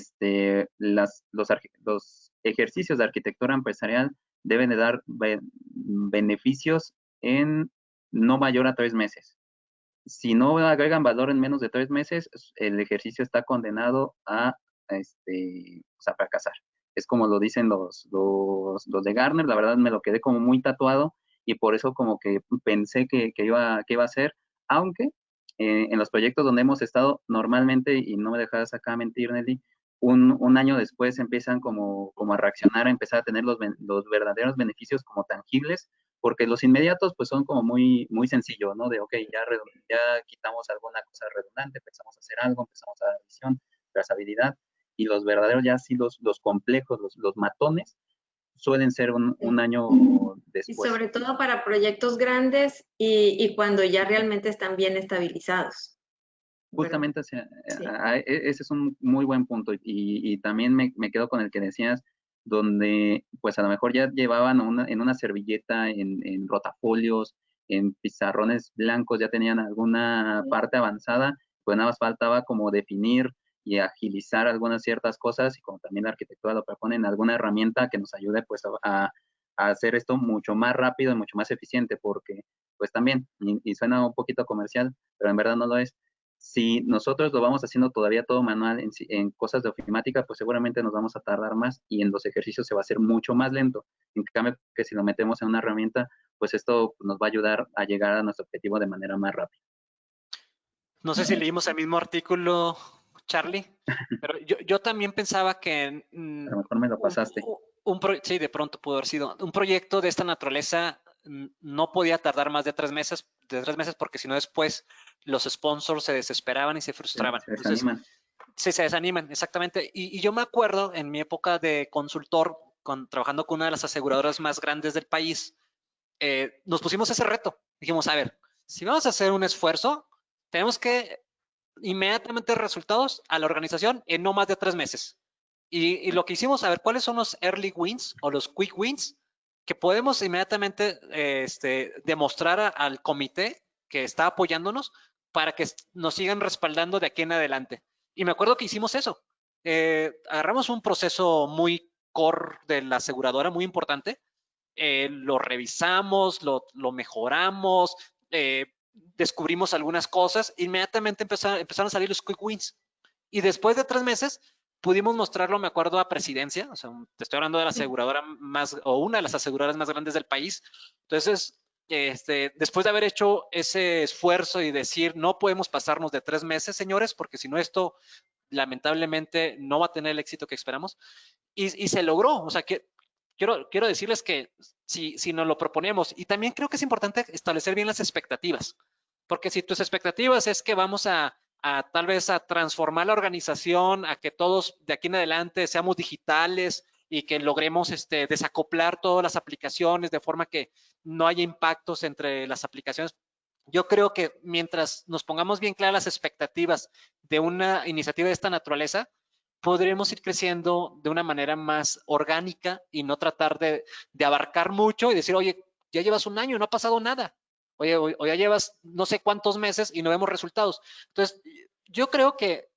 los ejercicios de arquitectura empresarial deben de dar beneficios en no mayor a 3 meses. Si no agregan valor en menos de 3 meses, el ejercicio está condenado a fracasar. Es como lo dicen los de Gartner. La verdad me lo quedé como muy tatuado y por eso como que pensé que iba a ser, aunque en los proyectos donde hemos estado normalmente, y no me dejas acá mentir, Nelly, un año después empiezan como a reaccionar, a empezar a tener los verdaderos beneficios como tangibles, porque los inmediatos pues son como muy sencillos, ¿no? De, ok, ya quitamos alguna cosa redundante, empezamos a hacer algo, empezamos a dar visión, trazabilidad, y los verdaderos ya sí, los complejos, los matones, suelen ser un año después. Y sobre todo para proyectos grandes y cuando ya realmente están bien estabilizados. Justamente, o sea, sí. Ese es un muy buen punto, y también me quedo con el que decías, donde pues a lo mejor ya llevaban en una servilleta, en rotafolios, en pizarrones blancos ya tenían alguna parte avanzada, pues nada más faltaba como definir y agilizar algunas ciertas cosas, y como también la arquitectura lo proponen, alguna herramienta que nos ayude pues a hacer esto mucho más rápido y mucho más eficiente, porque pues también, y suena un poquito comercial, pero en verdad no lo es. Si nosotros lo vamos haciendo todavía todo manual en cosas de ofimática, pues seguramente nos vamos a tardar más y en los ejercicios se va a hacer mucho más lento. En cambio, que si lo metemos en una herramienta, pues esto nos va a ayudar a llegar a nuestro objetivo de manera más rápida. No sé si leímos el mismo artículo, Charlie, pero yo también pensaba que A lo mejor me lo pasaste. sí, de pronto pudo haber sido un proyecto de esta naturaleza. No podía tardar más de 3 meses, porque si no después los sponsors se desesperaban y se frustraban. Se desaniman. Entonces, sí, se desaniman, exactamente. Y yo me acuerdo en mi época de consultor, trabajando con una de las aseguradoras más grandes del país, nos pusimos ese reto. Dijimos, a ver, si vamos a hacer un esfuerzo, tenemos que inmediatamente resultados a la organización en no más de 3 meses. Y lo que hicimos, a ver, ¿cuáles son los early wins o los quick wins que podemos inmediatamente demostrar al comité que está apoyándonos para que nos sigan respaldando de aquí en adelante? Y me acuerdo que hicimos eso. Agarramos un proceso muy core de la aseguradora, muy importante. Lo revisamos, lo mejoramos, descubrimos algunas cosas. Inmediatamente empezaron a salir los quick wins. Y después de 3 meses, pudimos mostrarlo, me acuerdo, a Presidencia. O sea, te estoy hablando de la aseguradora más, o una de las aseguradoras más grandes del país. Entonces, después de haber hecho ese esfuerzo y decir, no podemos pasarnos de 3 meses, señores, porque si no esto lamentablemente no va a tener el éxito que esperamos. Y se logró. O sea, que quiero decirles que si nos lo proponemos, y también creo que es importante establecer bien las expectativas, porque si tus expectativas es que vamos a tal vez a transformar la organización, a que todos de aquí en adelante seamos digitales y que logremos desacoplar todas las aplicaciones de forma que no haya impactos entre las aplicaciones. Yo creo que mientras nos pongamos bien claras las expectativas de una iniciativa de esta naturaleza, podremos ir creciendo de una manera más orgánica y no tratar de abarcar mucho y decir, oye, ya llevas un año, no ha pasado nada. Oye, o ya llevas no sé cuántos meses y no vemos resultados. Entonces, yo creo que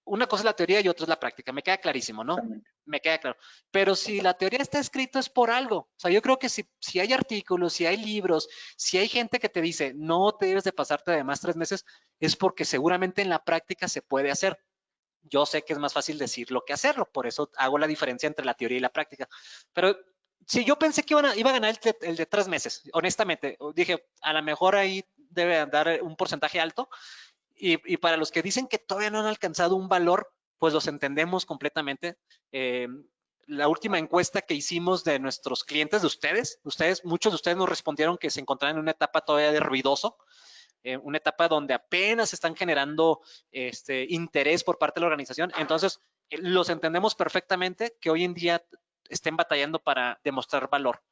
una cosa es la teoría y otra es la práctica. Me queda clarísimo, ¿no? Me queda claro. Pero si la teoría está escrita es por algo. O sea, yo creo que si hay artículos, si hay libros, si hay gente que te dice, no te debes de pasarte de más 3 meses, es porque seguramente en la práctica se puede hacer. Yo sé que es más fácil decirlo que hacerlo, por eso hago la diferencia entre la teoría y la práctica. Pero sí, yo pensé que iba a ganar el de 3 meses, honestamente. Dije, a lo mejor ahí debe andar un porcentaje alto. Y para los que dicen que todavía no han alcanzado un valor, pues los entendemos completamente. La última encuesta que hicimos de nuestros clientes, de ustedes, muchos de ustedes nos respondieron que se encontraban en una etapa todavía de ruidoso. Una etapa donde apenas están generando interés por parte de la organización. Entonces, los entendemos perfectamente que hoy en día estén batallando para demostrar valor.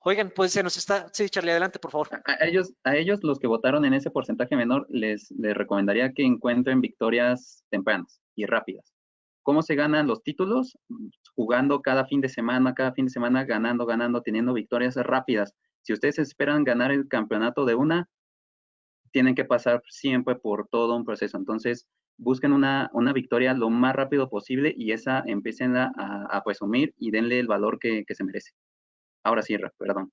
Oigan, pues se nos está... Sí, Charlie, adelante, por favor. A ellos los que votaron en ese porcentaje menor, les recomendaría que encuentren victorias tempranas y rápidas. ¿Cómo se ganan los títulos? Jugando cada fin de semana, ganando, teniendo victorias rápidas. Si ustedes esperan ganar el campeonato de una, tienen que pasar siempre por todo un proceso. Entonces, busquen una victoria lo más rápido posible y esa empiecen a presumir y denle el valor que se merece. Ahora sí, perdón.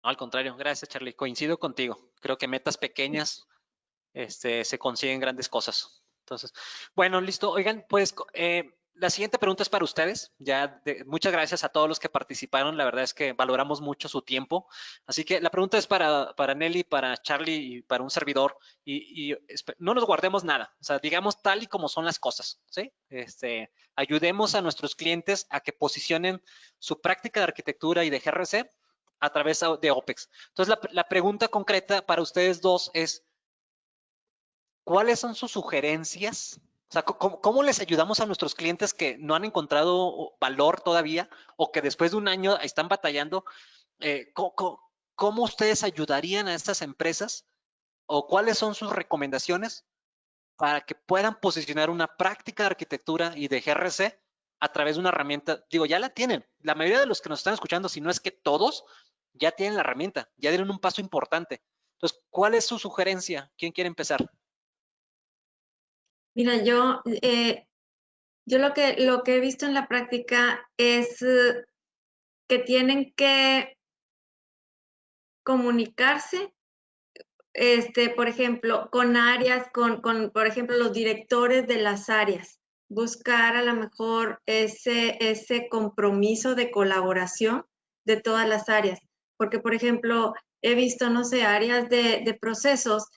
No, al contrario, gracias, Charlie. Coincido contigo. Creo que metas pequeñas se consiguen grandes cosas. Entonces, bueno, listo. Oigan, pues la siguiente pregunta es para ustedes. Muchas gracias a todos los que participaron. La verdad es que valoramos mucho su tiempo. Así que la pregunta es para Nelly, para Charlie y para un servidor. Y no nos guardemos nada. O sea, digamos tal y como son las cosas. ¿Sí? Ayudemos a nuestros clientes a que posicionen su práctica de arquitectura y de GRC a través de OPEX. Entonces, la pregunta concreta para ustedes dos es, ¿cuáles son sus sugerencias? O sea, ¿cómo les ayudamos a nuestros clientes que no han encontrado valor todavía o que después de un año están batallando? ¿Cómo ustedes ayudarían a estas empresas o cuáles son sus recomendaciones para que puedan posicionar una práctica de arquitectura y de GRC a través de una herramienta? Digo, ya la tienen. La mayoría de los que nos están escuchando, si no es que todos, ya tienen la herramienta, ya dieron un paso importante. Entonces, ¿cuál es su sugerencia? ¿Quién quiere empezar? Mira, yo lo que he visto en la práctica es que tienen que comunicarse, por ejemplo, con áreas, por ejemplo, los directores de las áreas, buscar a lo mejor ese compromiso de colaboración de todas las áreas. Porque, por ejemplo, he visto, no sé, áreas de procesos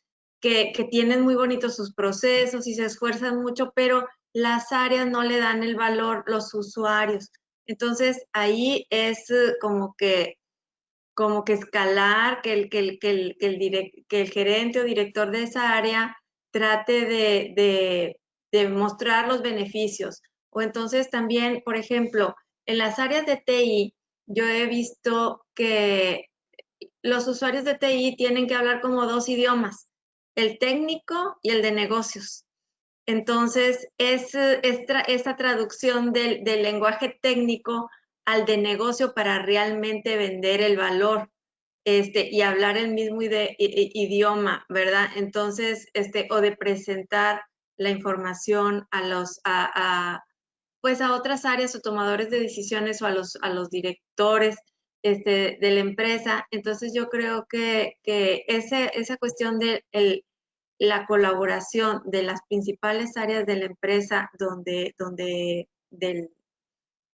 que tienen muy bonitos sus procesos y se esfuerzan mucho, pero las áreas no le dan el valor, los usuarios. Entonces, ahí es como que escalar, que el gerente o director de esa área trate de mostrar los beneficios. O entonces también, por ejemplo, en las áreas de TI, yo he visto que los usuarios de TI tienen que hablar como dos idiomas, el técnico y el de negocios. Entonces, esta traducción del lenguaje técnico al de negocio para realmente vender el valor y hablar el mismo idioma, ¿verdad? Entonces, o de presentar la información pues a otras áreas o tomadores de decisiones o a los directores de la empresa. Entonces, yo creo que esa cuestión de la colaboración de las principales áreas de la empresa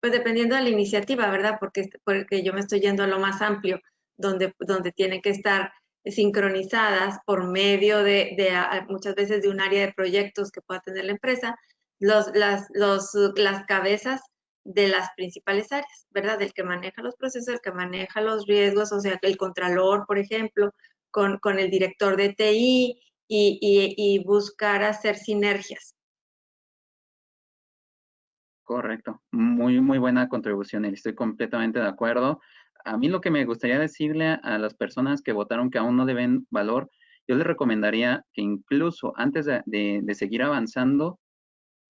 pues dependiendo de la iniciativa, ¿verdad? Porque yo me estoy yendo a lo más amplio, donde tienen que estar sincronizadas por medio muchas veces de un área de proyectos que pueda tener la empresa, las cabezas de las principales áreas, ¿verdad? Del que maneja los procesos, el que maneja los riesgos, o sea, el contralor, por ejemplo, con el director de TI y buscar hacer sinergias. Correcto, muy, muy buena contribución, y estoy completamente de acuerdo. A mí lo que me gustaría decirle a las personas que votaron que aún no le ven valor, yo les recomendaría que incluso antes de seguir avanzando,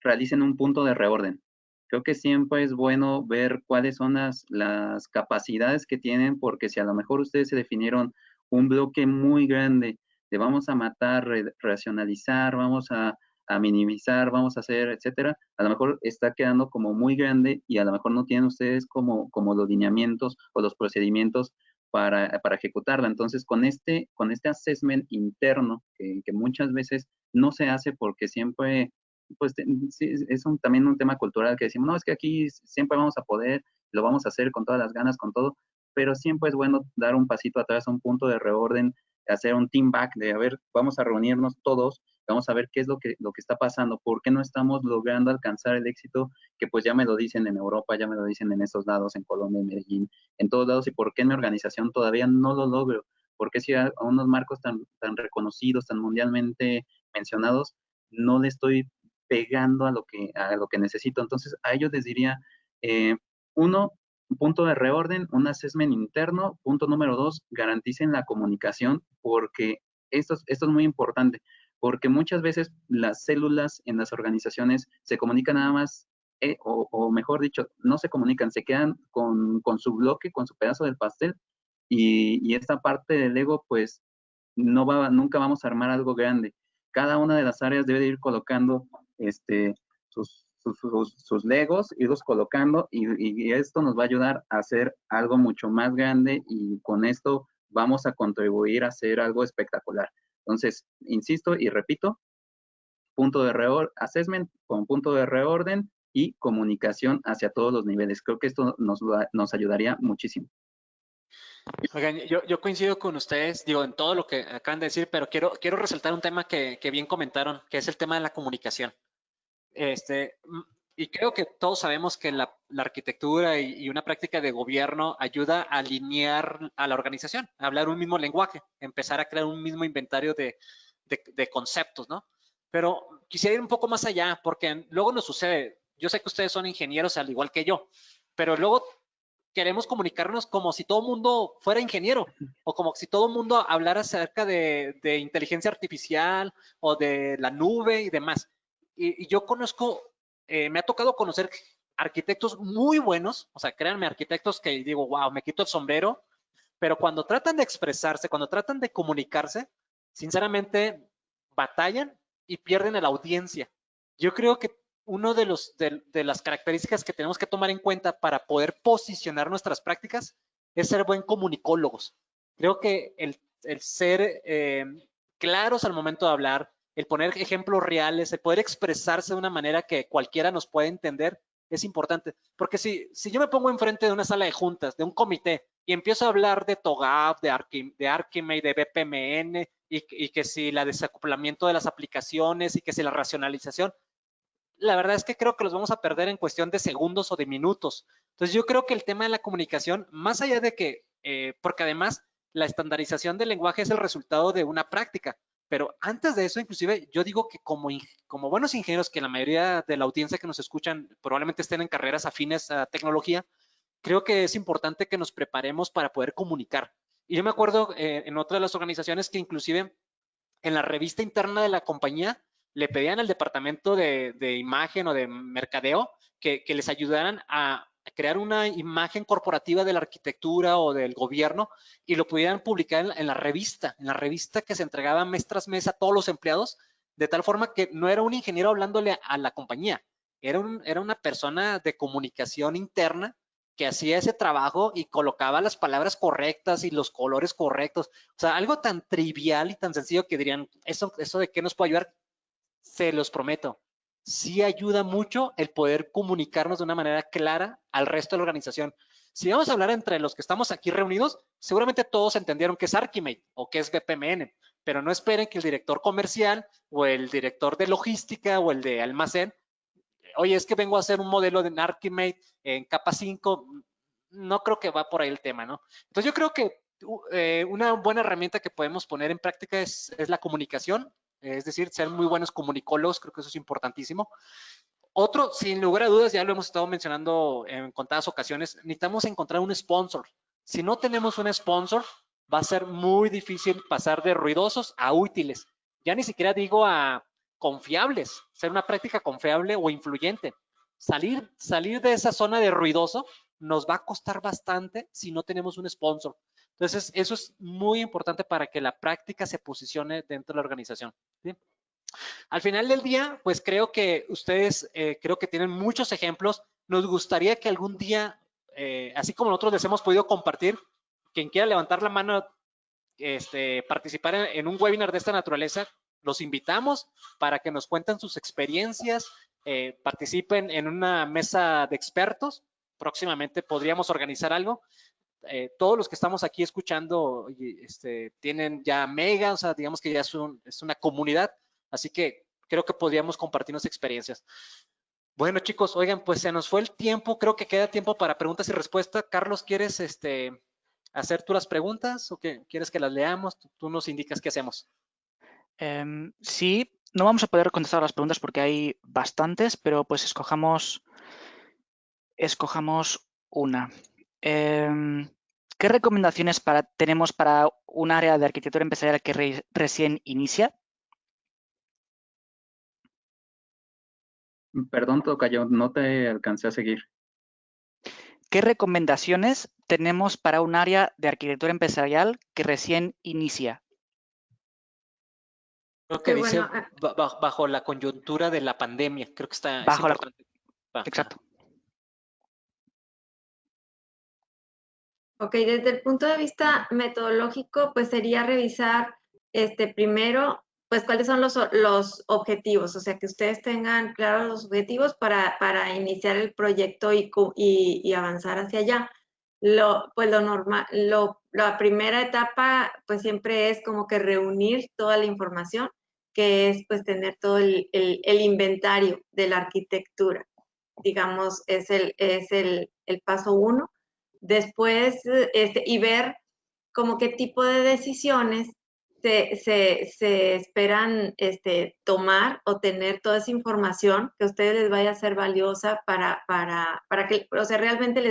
realicen un punto de reorden. Creo que siempre es bueno ver cuáles son las capacidades que tienen, porque si a lo mejor ustedes se definieron un bloque muy grande de vamos a matar, racionalizar, vamos a minimizar, vamos a hacer, etcétera, a lo mejor está quedando como muy grande y a lo mejor no tienen ustedes como los lineamientos o los procedimientos para ejecutarla. Entonces, con este assessment interno, que muchas veces no se hace porque siempre pues sí, es también un tema cultural que decimos, no, es que aquí siempre vamos a poder, lo vamos a hacer con todas las ganas, con todo, pero siempre es bueno dar un pasito atrás, un punto de reorden, hacer un team back de, a ver, vamos a reunirnos todos, vamos a ver qué es lo que está pasando, por qué no estamos logrando alcanzar el éxito, que pues ya me lo dicen en Europa, ya me lo dicen en esos lados, en Colombia, en Medellín, en todos lados, y por qué en mi organización todavía no lo logro, por qué si a unos marcos tan reconocidos, tan mundialmente mencionados, no le estoy pegando a lo que necesito. Entonces, a ellos les diría, uno, punto de reorden, un assessment interno. Punto número dos, garanticen la comunicación, porque esto es muy importante, porque muchas veces las células en las organizaciones se comunican nada más, o mejor dicho, no se comunican, se quedan con su bloque, con su pedazo del pastel, y esta parte del ego, pues, nunca vamos a armar algo grande. Cada una de las áreas debe de ir colocando sus legos, irlos colocando y esto nos va a ayudar a hacer algo mucho más grande y con esto vamos a contribuir a hacer algo espectacular. Entonces, insisto y repito, punto de assessment con punto de reorden y comunicación hacia todos los niveles. Creo que esto nos ayudaría muchísimo. Oigan, yo coincido con ustedes, digo, en todo lo que acaban de decir, pero quiero resaltar un tema que bien comentaron, que es el tema de la comunicación. Y creo que todos sabemos que la arquitectura y una práctica de gobierno ayuda a alinear a la organización, a hablar un mismo lenguaje, empezar a crear un mismo inventario de conceptos, ¿no? Pero quisiera ir un poco más allá, porque luego nos sucede, yo sé que ustedes son ingenieros al igual que yo, pero luego queremos comunicarnos como si todo el mundo fuera ingeniero o como si todo el mundo hablara acerca de inteligencia artificial o de la nube y demás. Y yo conozco, me ha tocado conocer arquitectos muy buenos, o sea, créanme, arquitectos que digo, wow, me quito el sombrero, pero cuando tratan de expresarse, cuando tratan de comunicarse, sinceramente batallan y pierden a la audiencia. Yo creo que uno de las características que tenemos que tomar en cuenta para poder posicionar nuestras prácticas es ser buen comunicólogos. Creo que el ser claros al momento de hablar, el poner ejemplos reales, el poder expresarse de una manera que cualquiera nos pueda entender, es importante. Porque si yo me pongo enfrente de una sala de juntas, de un comité, y empiezo a hablar de TOGAF, de Archimate, de BPMN, y que si la desacoplamiento de las aplicaciones, y que si la racionalización, la verdad es que creo que los vamos a perder en cuestión de segundos o de minutos. Entonces yo creo que el tema de la comunicación, más allá de que, porque además la estandarización del lenguaje es el resultado de una práctica, pero antes de eso, inclusive, yo digo que como buenos ingenieros, que la mayoría de la audiencia que nos escuchan probablemente estén en carreras afines a tecnología, creo que es importante que nos preparemos para poder comunicar. Y yo me acuerdo en otra de las organizaciones que inclusive en la revista interna de la compañía le pedían al departamento de imagen o de mercadeo que les ayudaran a crear una imagen corporativa de la arquitectura o del gobierno y lo pudieran publicar en la revista que se entregaba mes tras mes a todos los empleados, de tal forma que no era un ingeniero hablándole a la compañía, era una persona de comunicación interna que hacía ese trabajo y colocaba las palabras correctas y los colores correctos. O sea, algo tan trivial y tan sencillo que dirían, eso de qué nos puede ayudar, se los prometo. Sí ayuda mucho el poder comunicarnos de una manera clara al resto de la organización. Si vamos a hablar entre los que estamos aquí reunidos, seguramente todos entendieron qué es Archimate o qué es BPMN, pero no esperen que el director comercial o el director de logística o el de almacén, oye, es que vengo a hacer un modelo de Archimate en capa 5, no creo que va por ahí el tema, ¿no? Entonces yo creo que una buena herramienta que podemos poner en práctica es la comunicación, es decir, ser muy buenos comunicólogos, creo que eso es importantísimo. Otro, sin lugar a dudas, ya lo hemos estado mencionando en contadas ocasiones, necesitamos encontrar un sponsor. Si no tenemos un sponsor, va a ser muy difícil pasar de ruidosos a útiles. Ya ni siquiera digo a confiables, ser una práctica confiable o influyente. Salir de esa zona de ruidoso nos va a costar bastante si no tenemos un sponsor. Entonces, eso es muy importante para que la práctica se posicione dentro de la organización, ¿sí? Al final del día, pues creo que ustedes creo que tienen muchos ejemplos. Nos gustaría que algún día, así como nosotros les hemos podido compartir, quien quiera levantar la mano, participar en un webinar de esta naturaleza, los invitamos para que nos cuenten sus experiencias, participen en una mesa de expertos. Próximamente podríamos organizar algo. Todos los que estamos aquí escuchando tienen ya mega, o sea, digamos que ya es una comunidad, así que creo que podríamos compartirnos experiencias. Bueno, chicos, oigan, pues se nos fue el tiempo, creo que queda tiempo para preguntas y respuestas. Carlos, ¿quieres hacer tú las preguntas o quieres que las leamos? Tú nos indicas qué hacemos. Sí, no vamos a poder contestar las preguntas porque hay bastantes, pero pues escojamos una. ¿Qué recomendaciones tenemos para un área de arquitectura empresarial que recién inicia? Perdón, tocayo, no te alcancé a seguir. ¿Qué recomendaciones tenemos para un área de arquitectura empresarial que recién inicia? Creo que dice bajo la coyuntura de la pandemia, creo que es importante. Exacto. Ok, desde el punto de vista metodológico, pues sería revisar primero, pues cuáles son los objetivos, o sea, que ustedes tengan claros los objetivos para iniciar el proyecto y avanzar hacia allá. Pues lo normal, la primera etapa, pues siempre es como que reunir toda la información, que es pues tener todo el inventario de la arquitectura, digamos, es el paso 1. Después, y ver como qué tipo de decisiones se esperan tomar o tener toda esa información que a ustedes les vaya a ser valiosa para que, o sea, realmente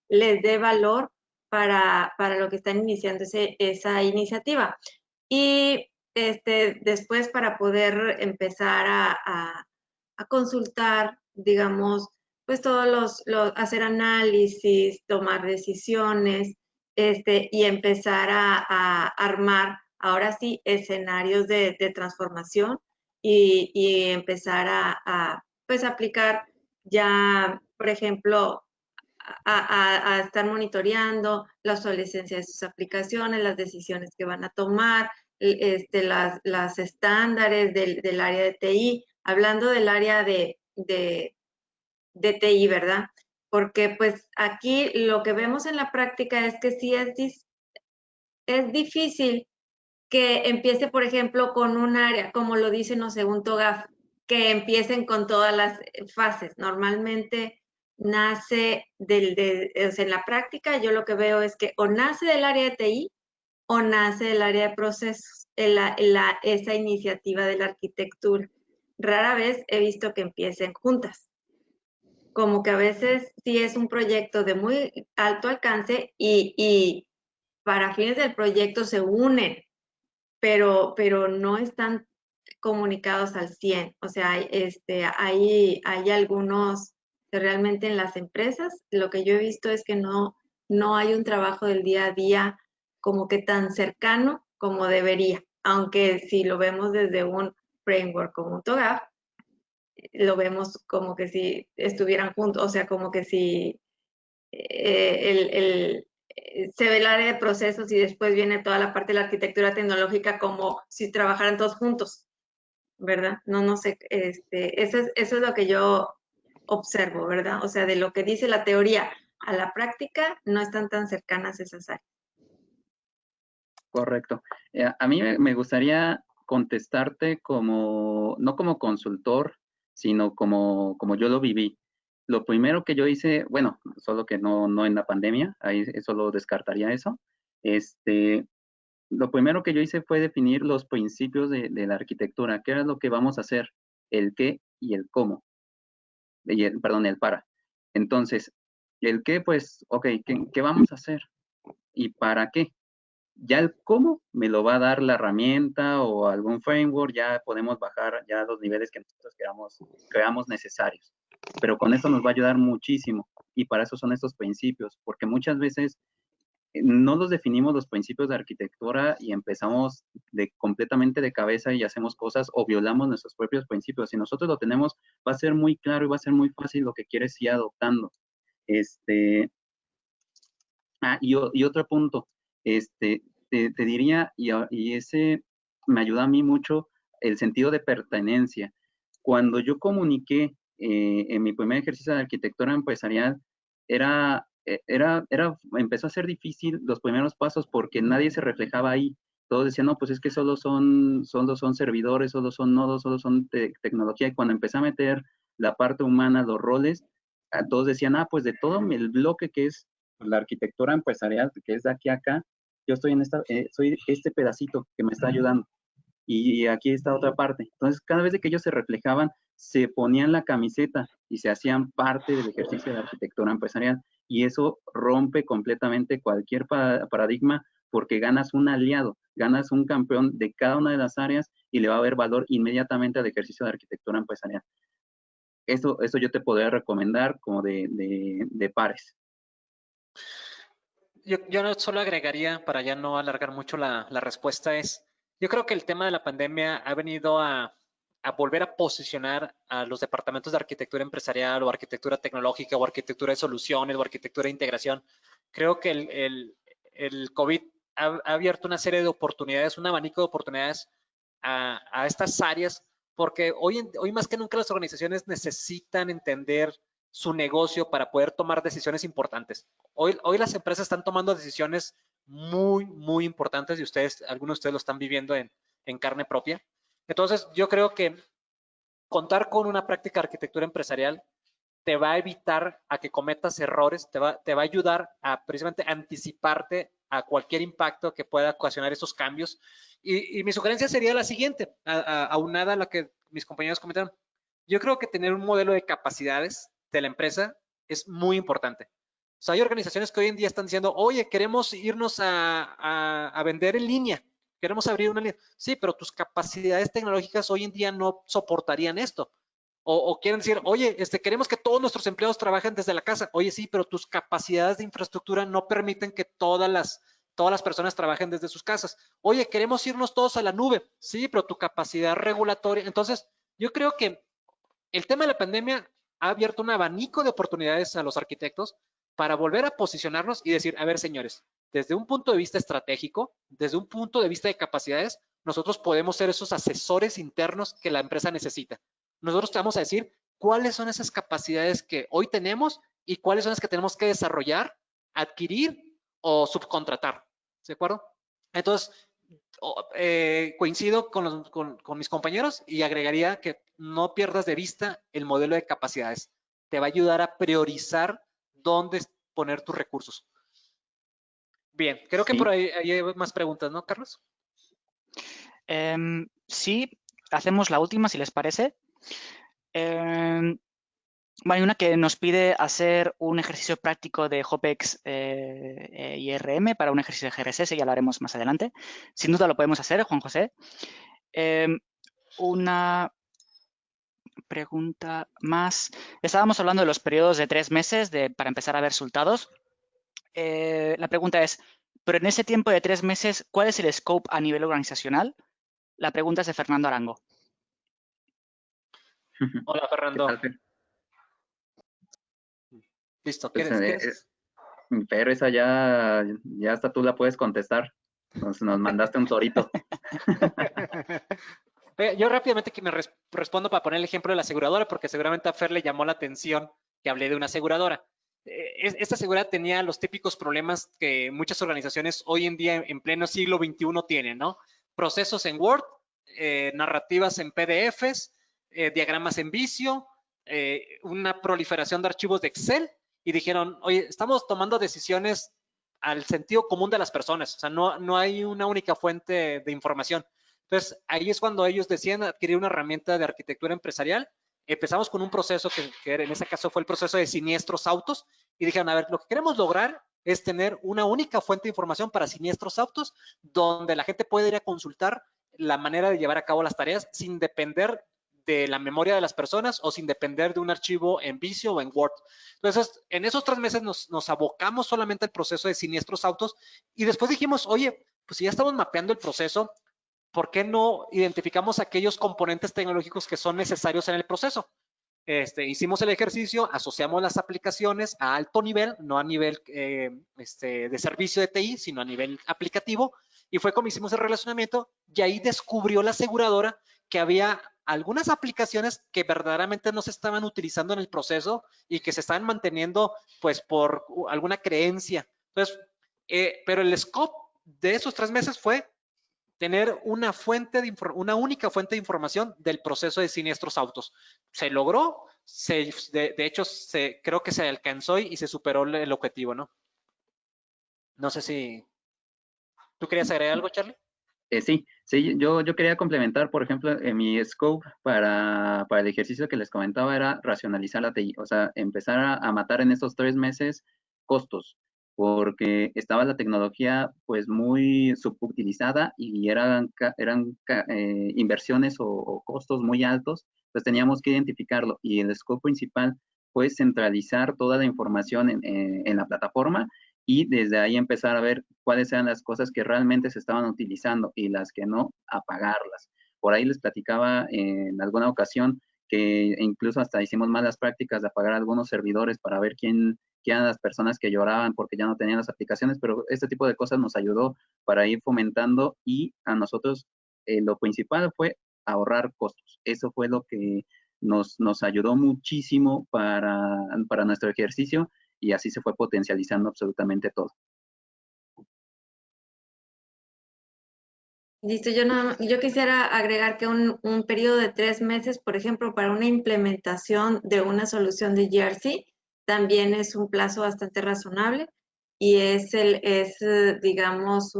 les dé valor para lo que están iniciando esa iniciativa. Y después para poder empezar a consultar, digamos, pues todos hacer análisis, tomar decisiones, y empezar a armar, ahora sí, escenarios de transformación y empezar pues aplicar ya, por ejemplo, a estar monitoreando la obsolescencia de sus aplicaciones, las decisiones que van a tomar, las estándares del área de TI, hablando del área de TI, ¿verdad? Porque pues aquí lo que vemos en la práctica es que sí es difícil que empiece, por ejemplo, con un área, como lo dicen los según TOGAF, que empiecen con todas las fases. Normalmente nace o sea, en la práctica yo lo que veo es que o nace del área de TI o nace del área de procesos, esa iniciativa de la arquitectura. Rara vez he visto que empiecen juntas. Como que a veces sí es un proyecto de muy alto alcance y para fines del proyecto se unen, pero no están comunicados al 100. O sea, hay algunos que realmente en las empresas, lo que yo he visto es que no hay un trabajo del día a día como que tan cercano como debería. Aunque si lo vemos desde un framework como un TOGAF, lo vemos como que si estuvieran juntos, o sea, como que si se ve el área de procesos y después viene toda la parte de la arquitectura tecnológica como si trabajaran todos juntos, ¿verdad? No sé, eso es lo que yo observo, ¿verdad? O sea, de lo que dice la teoría a la práctica no están tan cercanas esas áreas. Correcto. A mí me gustaría contestarte no como consultor, sino como yo lo viví. Lo primero que yo hice, bueno, solo que no en la pandemia, ahí solo descartaría eso. Lo primero que yo hice fue definir los principios de la arquitectura, qué era lo que vamos a hacer, el qué y el cómo, perdón, el para. Entonces, el qué, pues, ok, ¿qué vamos a hacer? ¿Y para qué? Ya el cómo me lo va a dar la herramienta o algún framework, ya podemos bajar ya los niveles que nosotros creamos necesarios. Pero con eso nos va a ayudar muchísimo y para eso son estos principios, porque muchas veces no los definimos los principios de arquitectura y empezamos completamente de cabeza y hacemos cosas o violamos nuestros propios principios. Si nosotros lo tenemos, va a ser muy claro y va a ser muy fácil lo que quieres ir adoptando. Y otro punto, te diría, y ese me ayuda a mí mucho, el sentido de pertenencia. Cuando yo comuniqué en mi primer ejercicio de arquitectura empresarial, empezó a ser difícil los primeros pasos porque nadie se reflejaba ahí. Todos decían, no, pues es que solo son servidores, solo son nodos, solo son tecnología. Y cuando empecé a meter la parte humana, los roles, todos decían, pues de todo el bloque que es la arquitectura empresarial, que es de aquí a acá, yo estoy soy este pedacito que me está ayudando. Y aquí está otra parte. Entonces, cada vez que ellos se reflejaban, se ponían la camiseta y se hacían parte del ejercicio de la arquitectura empresarial. Y eso rompe completamente cualquier paradigma porque ganas un aliado, ganas un campeón de cada una de las áreas y le va a haber valor inmediatamente al ejercicio de arquitectura empresarial. Eso yo te podría recomendar como de pares. Yo no solo agregaría, para ya no alargar mucho la respuesta, yo creo que el tema de la pandemia ha venido a volver a posicionar a los departamentos de arquitectura empresarial o arquitectura tecnológica o arquitectura de soluciones o arquitectura de integración. Creo que el COVID ha abierto una serie de oportunidades, un abanico de oportunidades a estas áreas, porque hoy más que nunca las organizaciones necesitan entender su negocio para poder tomar decisiones importantes. Hoy las empresas están tomando decisiones muy, muy importantes y algunos de ustedes lo están viviendo en carne propia. Entonces, yo creo que contar con una práctica de arquitectura empresarial te va a evitar a que cometas errores, te va a ayudar a precisamente anticiparte a cualquier impacto que pueda ocasionar esos cambios. Y mi sugerencia sería la siguiente, aunada a lo que mis compañeros comentaron. Yo creo que tener un modelo de capacidades de la empresa es muy importante. O sea, hay organizaciones que hoy en día están diciendo, oye, queremos irnos a vender en línea, queremos abrir una línea. Sí, pero tus capacidades tecnológicas hoy en día no soportarían esto. O quieren decir, oye, queremos que todos nuestros empleados trabajen desde la casa. Oye, sí, pero tus capacidades de infraestructura no permiten que todas las personas trabajen desde sus casas. Oye, queremos irnos todos a la nube. Sí, pero tu capacidad regulatoria. Entonces, yo creo que el tema de la pandemia ha abierto un abanico de oportunidades a los arquitectos para volver a posicionarnos y decir, a ver, señores, desde un punto de vista estratégico, desde un punto de vista de capacidades, nosotros podemos ser esos asesores internos que la empresa necesita. Nosotros te vamos a decir cuáles son esas capacidades que hoy tenemos y cuáles son las que tenemos que desarrollar, adquirir o subcontratar. ¿De acuerdo? Entonces, coincido con mis compañeros y agregaría que no pierdas de vista el modelo de capacidades. Te va a ayudar a priorizar dónde poner tus recursos. Bien, creo que por ahí hay más preguntas, ¿no, Carlos? Sí, hacemos la última, si les parece. Hay una que nos pide hacer un ejercicio práctico de HOPEX IRM para un ejercicio de GRSS, ya lo haremos más adelante. Sin duda lo podemos hacer, Juan José. Una pregunta más. Estábamos hablando de los periodos de 3 meses para empezar a ver resultados. La pregunta es, pero en ese tiempo de 3 meses, ¿cuál es el scope a nivel organizacional? La pregunta es de Fernando Arango. Hola, Fernando. ¿Qué tal, Fer? Listo. Pues, ¿Quieres? Pero esa ya hasta tú la puedes contestar. Nos mandaste un torito. Yo rápidamente que me respondo para poner el ejemplo de la aseguradora, porque seguramente a Fer le llamó la atención que hablé de una aseguradora. Esta aseguradora tenía los típicos problemas que muchas organizaciones hoy en día en pleno siglo XXI tienen, ¿no? Procesos en Word, narrativas en PDFs, diagramas en Visio, una proliferación de archivos de Excel, y dijeron, oye, estamos tomando decisiones al sentido común de las personas, o sea, no hay una única fuente de información. Entonces, ahí es cuando ellos decían adquirir una herramienta de arquitectura empresarial. Empezamos con un proceso que en ese caso fue el proceso de siniestros autos, y dijeron, a ver, lo que queremos lograr es tener una única fuente de información para siniestros autos, donde la gente puede ir a consultar la manera de llevar a cabo las tareas sin depender de la memoria de las personas o sin depender de un archivo en Visio o en Word. Entonces, en esos 3 meses nos abocamos solamente al proceso de siniestros autos, y después dijimos, oye, pues si ya estamos mapeando el proceso, ¿por qué no identificamos aquellos componentes tecnológicos que son necesarios en el proceso? Hicimos el ejercicio, asociamos las aplicaciones a alto nivel, no a nivel de servicio de TI, sino a nivel aplicativo, y fue como hicimos el relacionamiento, y ahí descubrió la aseguradora que había algunas aplicaciones que verdaderamente no se estaban utilizando en el proceso y que se estaban manteniendo pues por alguna creencia. Entonces, pero el scope de esos 3 meses fue tener una única fuente de información del proceso de siniestros autos. Se logró, de hecho, creo que se alcanzó y se superó el objetivo, ¿no? No sé si... ¿Tú querías agregar algo, Charlie? Sí, yo quería complementar, por ejemplo, mi scope para el ejercicio que les comentaba era racionalizar la TI, o sea, empezar a matar en estos 3 meses costos, porque estaba la tecnología pues muy subutilizada y eran inversiones o costos muy altos, pues teníamos que identificarlo, y el scope principal fue centralizar toda la información en la plataforma, y desde ahí empezar a ver cuáles eran las cosas que realmente se estaban utilizando y las que no, apagarlas. Por ahí les platicaba en alguna ocasión que incluso hasta hicimos malas prácticas de apagar algunos servidores para ver quién eran las personas que lloraban porque ya no tenían las aplicaciones, pero este tipo de cosas nos ayudó para ir fomentando, y a nosotros lo principal fue ahorrar costos. Eso fue lo que nos ayudó muchísimo para nuestro ejercicio, y así se fue potencializando absolutamente todo. Listo, yo quisiera agregar que un periodo de 3 meses, por ejemplo, para una implementación de una solución de GRC, también es un plazo bastante razonable, y es digamos,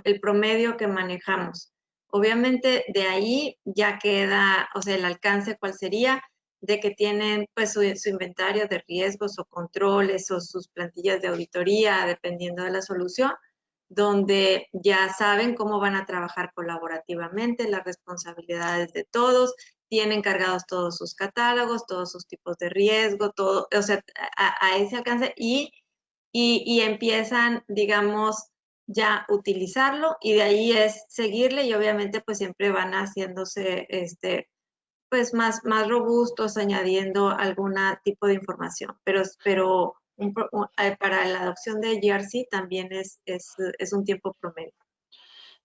el promedio que manejamos. Obviamente, de ahí ya queda, o sea, el alcance, ¿cuál sería? De que tienen pues su inventario de riesgos o controles o sus plantillas de auditoría, dependiendo de la solución, donde ya saben cómo van a trabajar colaborativamente, las responsabilidades de todos, tienen cargados todos sus catálogos, todos sus tipos de riesgo, todo, o sea, a ese alcance y empiezan, digamos, ya a utilizarlo y de ahí es seguirle y obviamente pues siempre van haciéndose pues más robustos, añadiendo algún tipo de información, pero para la adopción de GRC también es un tiempo promedio.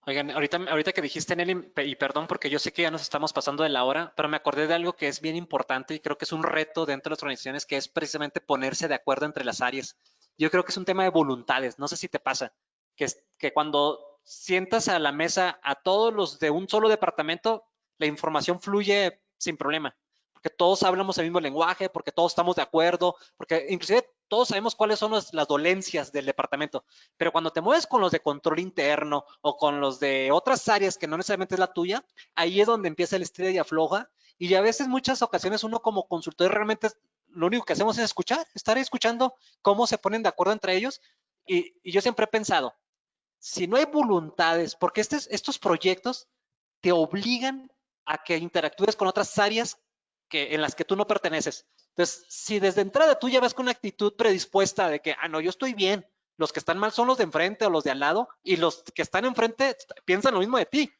Oigan, ahorita que dijiste, Nelly, y perdón porque yo sé que ya nos estamos pasando de la hora, pero me acordé de algo que es bien importante y creo que es un reto dentro de las organizaciones, que es precisamente ponerse de acuerdo entre las áreas. Yo creo que es un tema de voluntades, no sé si te pasa, que cuando sientas a la mesa a todos los de un solo departamento, la información fluye sin problema, porque todos hablamos el mismo lenguaje, porque todos estamos de acuerdo, porque inclusive todos sabemos cuáles son las dolencias del departamento, pero cuando te mueves con los de control interno o con los de otras áreas que no necesariamente es la tuya, ahí es donde empieza el estira y afloja, y a veces muchas ocasiones uno como consultor realmente lo único que hacemos es escuchar, estar escuchando cómo se ponen de acuerdo entre ellos, y yo siempre he pensado, si no hay voluntades, porque estos proyectos te obligan a que interactúes con otras áreas en las que tú no perteneces. Entonces, si desde entrada tú ya vas con una actitud predispuesta de que, no, yo estoy bien, los que están mal son los de enfrente o los de al lado, y los que están enfrente piensan lo mismo de ti.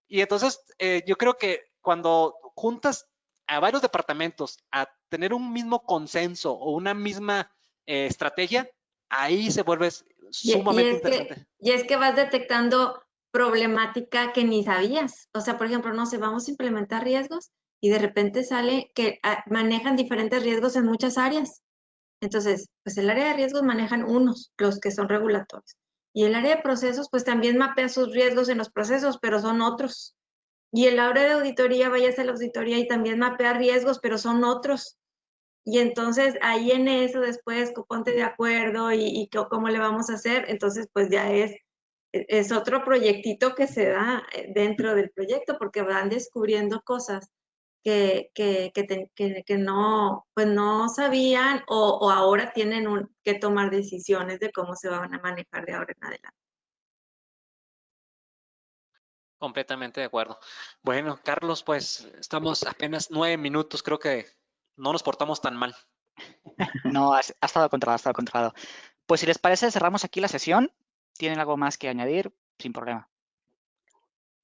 Y entonces, yo creo que cuando juntas a varios departamentos a tener un mismo consenso o una misma estrategia, ahí se vuelve sumamente interesante. Y es que vas detectando problemática que ni sabías. O sea, por ejemplo, no sé, vamos a implementar riesgos y de repente sale que manejan diferentes riesgos en muchas áreas. Entonces, pues el área de riesgos manejan unos, los que son regulatorios. Y el área de procesos, pues también mapea sus riesgos en los procesos, pero son otros. Y el área de auditoría, vaya a la auditoría y también mapea riesgos, pero son otros. Y entonces ahí en eso después ponte de acuerdo y cómo le vamos a hacer. Entonces pues ya es otro proyectito que se da dentro del proyecto porque van descubriendo cosas que no, pues no sabían o ahora tienen que tomar decisiones de cómo se van a manejar de ahora en adelante. Completamente de acuerdo. Bueno, Carlos, pues estamos apenas 9 minutos, creo que no nos portamos tan mal. No, ha estado controlado, ha estado controlado. Pues si les parece, cerramos aquí la sesión. ¿Tienen algo más que añadir? Sin problema.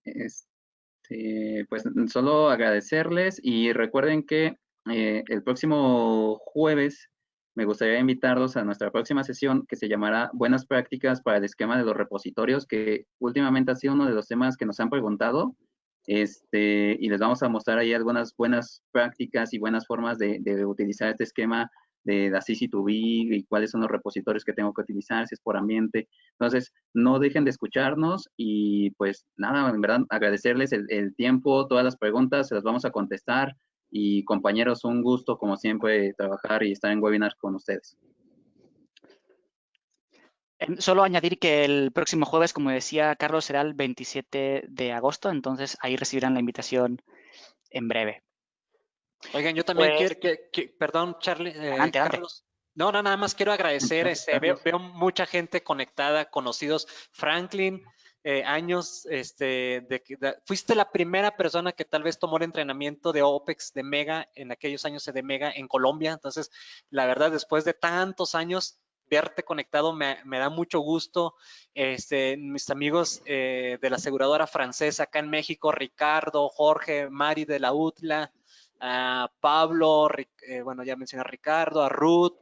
Pues solo agradecerles y recuerden que el próximo jueves me gustaría invitarlos a nuestra próxima sesión que se llamará Buenas prácticas para el esquema de los repositorios, que últimamente ha sido uno de los temas que nos han preguntado, y les vamos a mostrar ahí algunas buenas prácticas y buenas formas de utilizar este esquema de la CC2B y cuáles son los repositorios que tengo que utilizar, si es por ambiente. Entonces, no dejen de escucharnos y pues nada, en verdad agradecerles el tiempo, todas las preguntas, se las vamos a contestar y compañeros, un gusto como siempre trabajar y estar en webinars con ustedes. Solo añadir que el próximo jueves, como decía Carlos, será el 27 de agosto, entonces ahí recibirán la invitación en breve. Oigan, yo también Pues, quiero perdón, Charlie, adelante. Carlos. No, nada más quiero agradecer, veo mucha gente conectada, conocidos. Franklin, años, fuiste la primera persona que tal vez tomó el entrenamiento de OPEX de Mega en aquellos años de Mega en Colombia. Entonces, la verdad, después de tantos años, verte conectado me da mucho gusto. Mis amigos de la aseguradora francesa acá en México, Ricardo, Jorge, Mari de la UTLA, a Pablo, bueno, ya mencioné a Ricardo, a Ruth,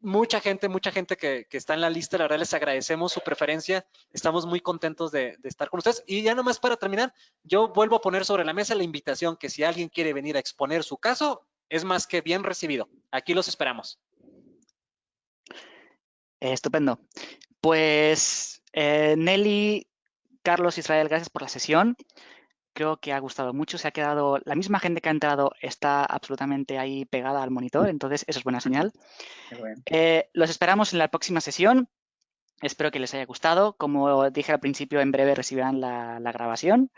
mucha gente que está en la lista. La verdad les agradecemos su preferencia, estamos muy contentos de estar con ustedes. Y ya nomás para terminar, yo vuelvo a poner sobre la mesa la invitación que si alguien quiere venir a exponer su caso, es más que bien recibido. Aquí los esperamos. Estupendo. Pues Nelly, Carlos, Israel, gracias por la sesión. Creo que ha gustado mucho. Se ha quedado, la misma gente que ha entrado está absolutamente ahí pegada al monitor, entonces eso es buena señal. Bueno. Los esperamos en la próxima sesión. Espero que les haya gustado. Como dije al principio, en breve recibirán la grabación,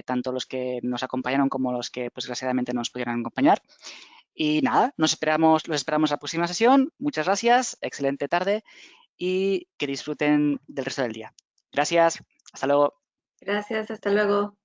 tanto los que nos acompañaron como los que, pues, desgraciadamente no nos pudieron acompañar. Y nada, los esperamos la próxima sesión. Muchas gracias, excelente tarde y que disfruten del resto del día. Gracias, hasta luego. Gracias, hasta luego.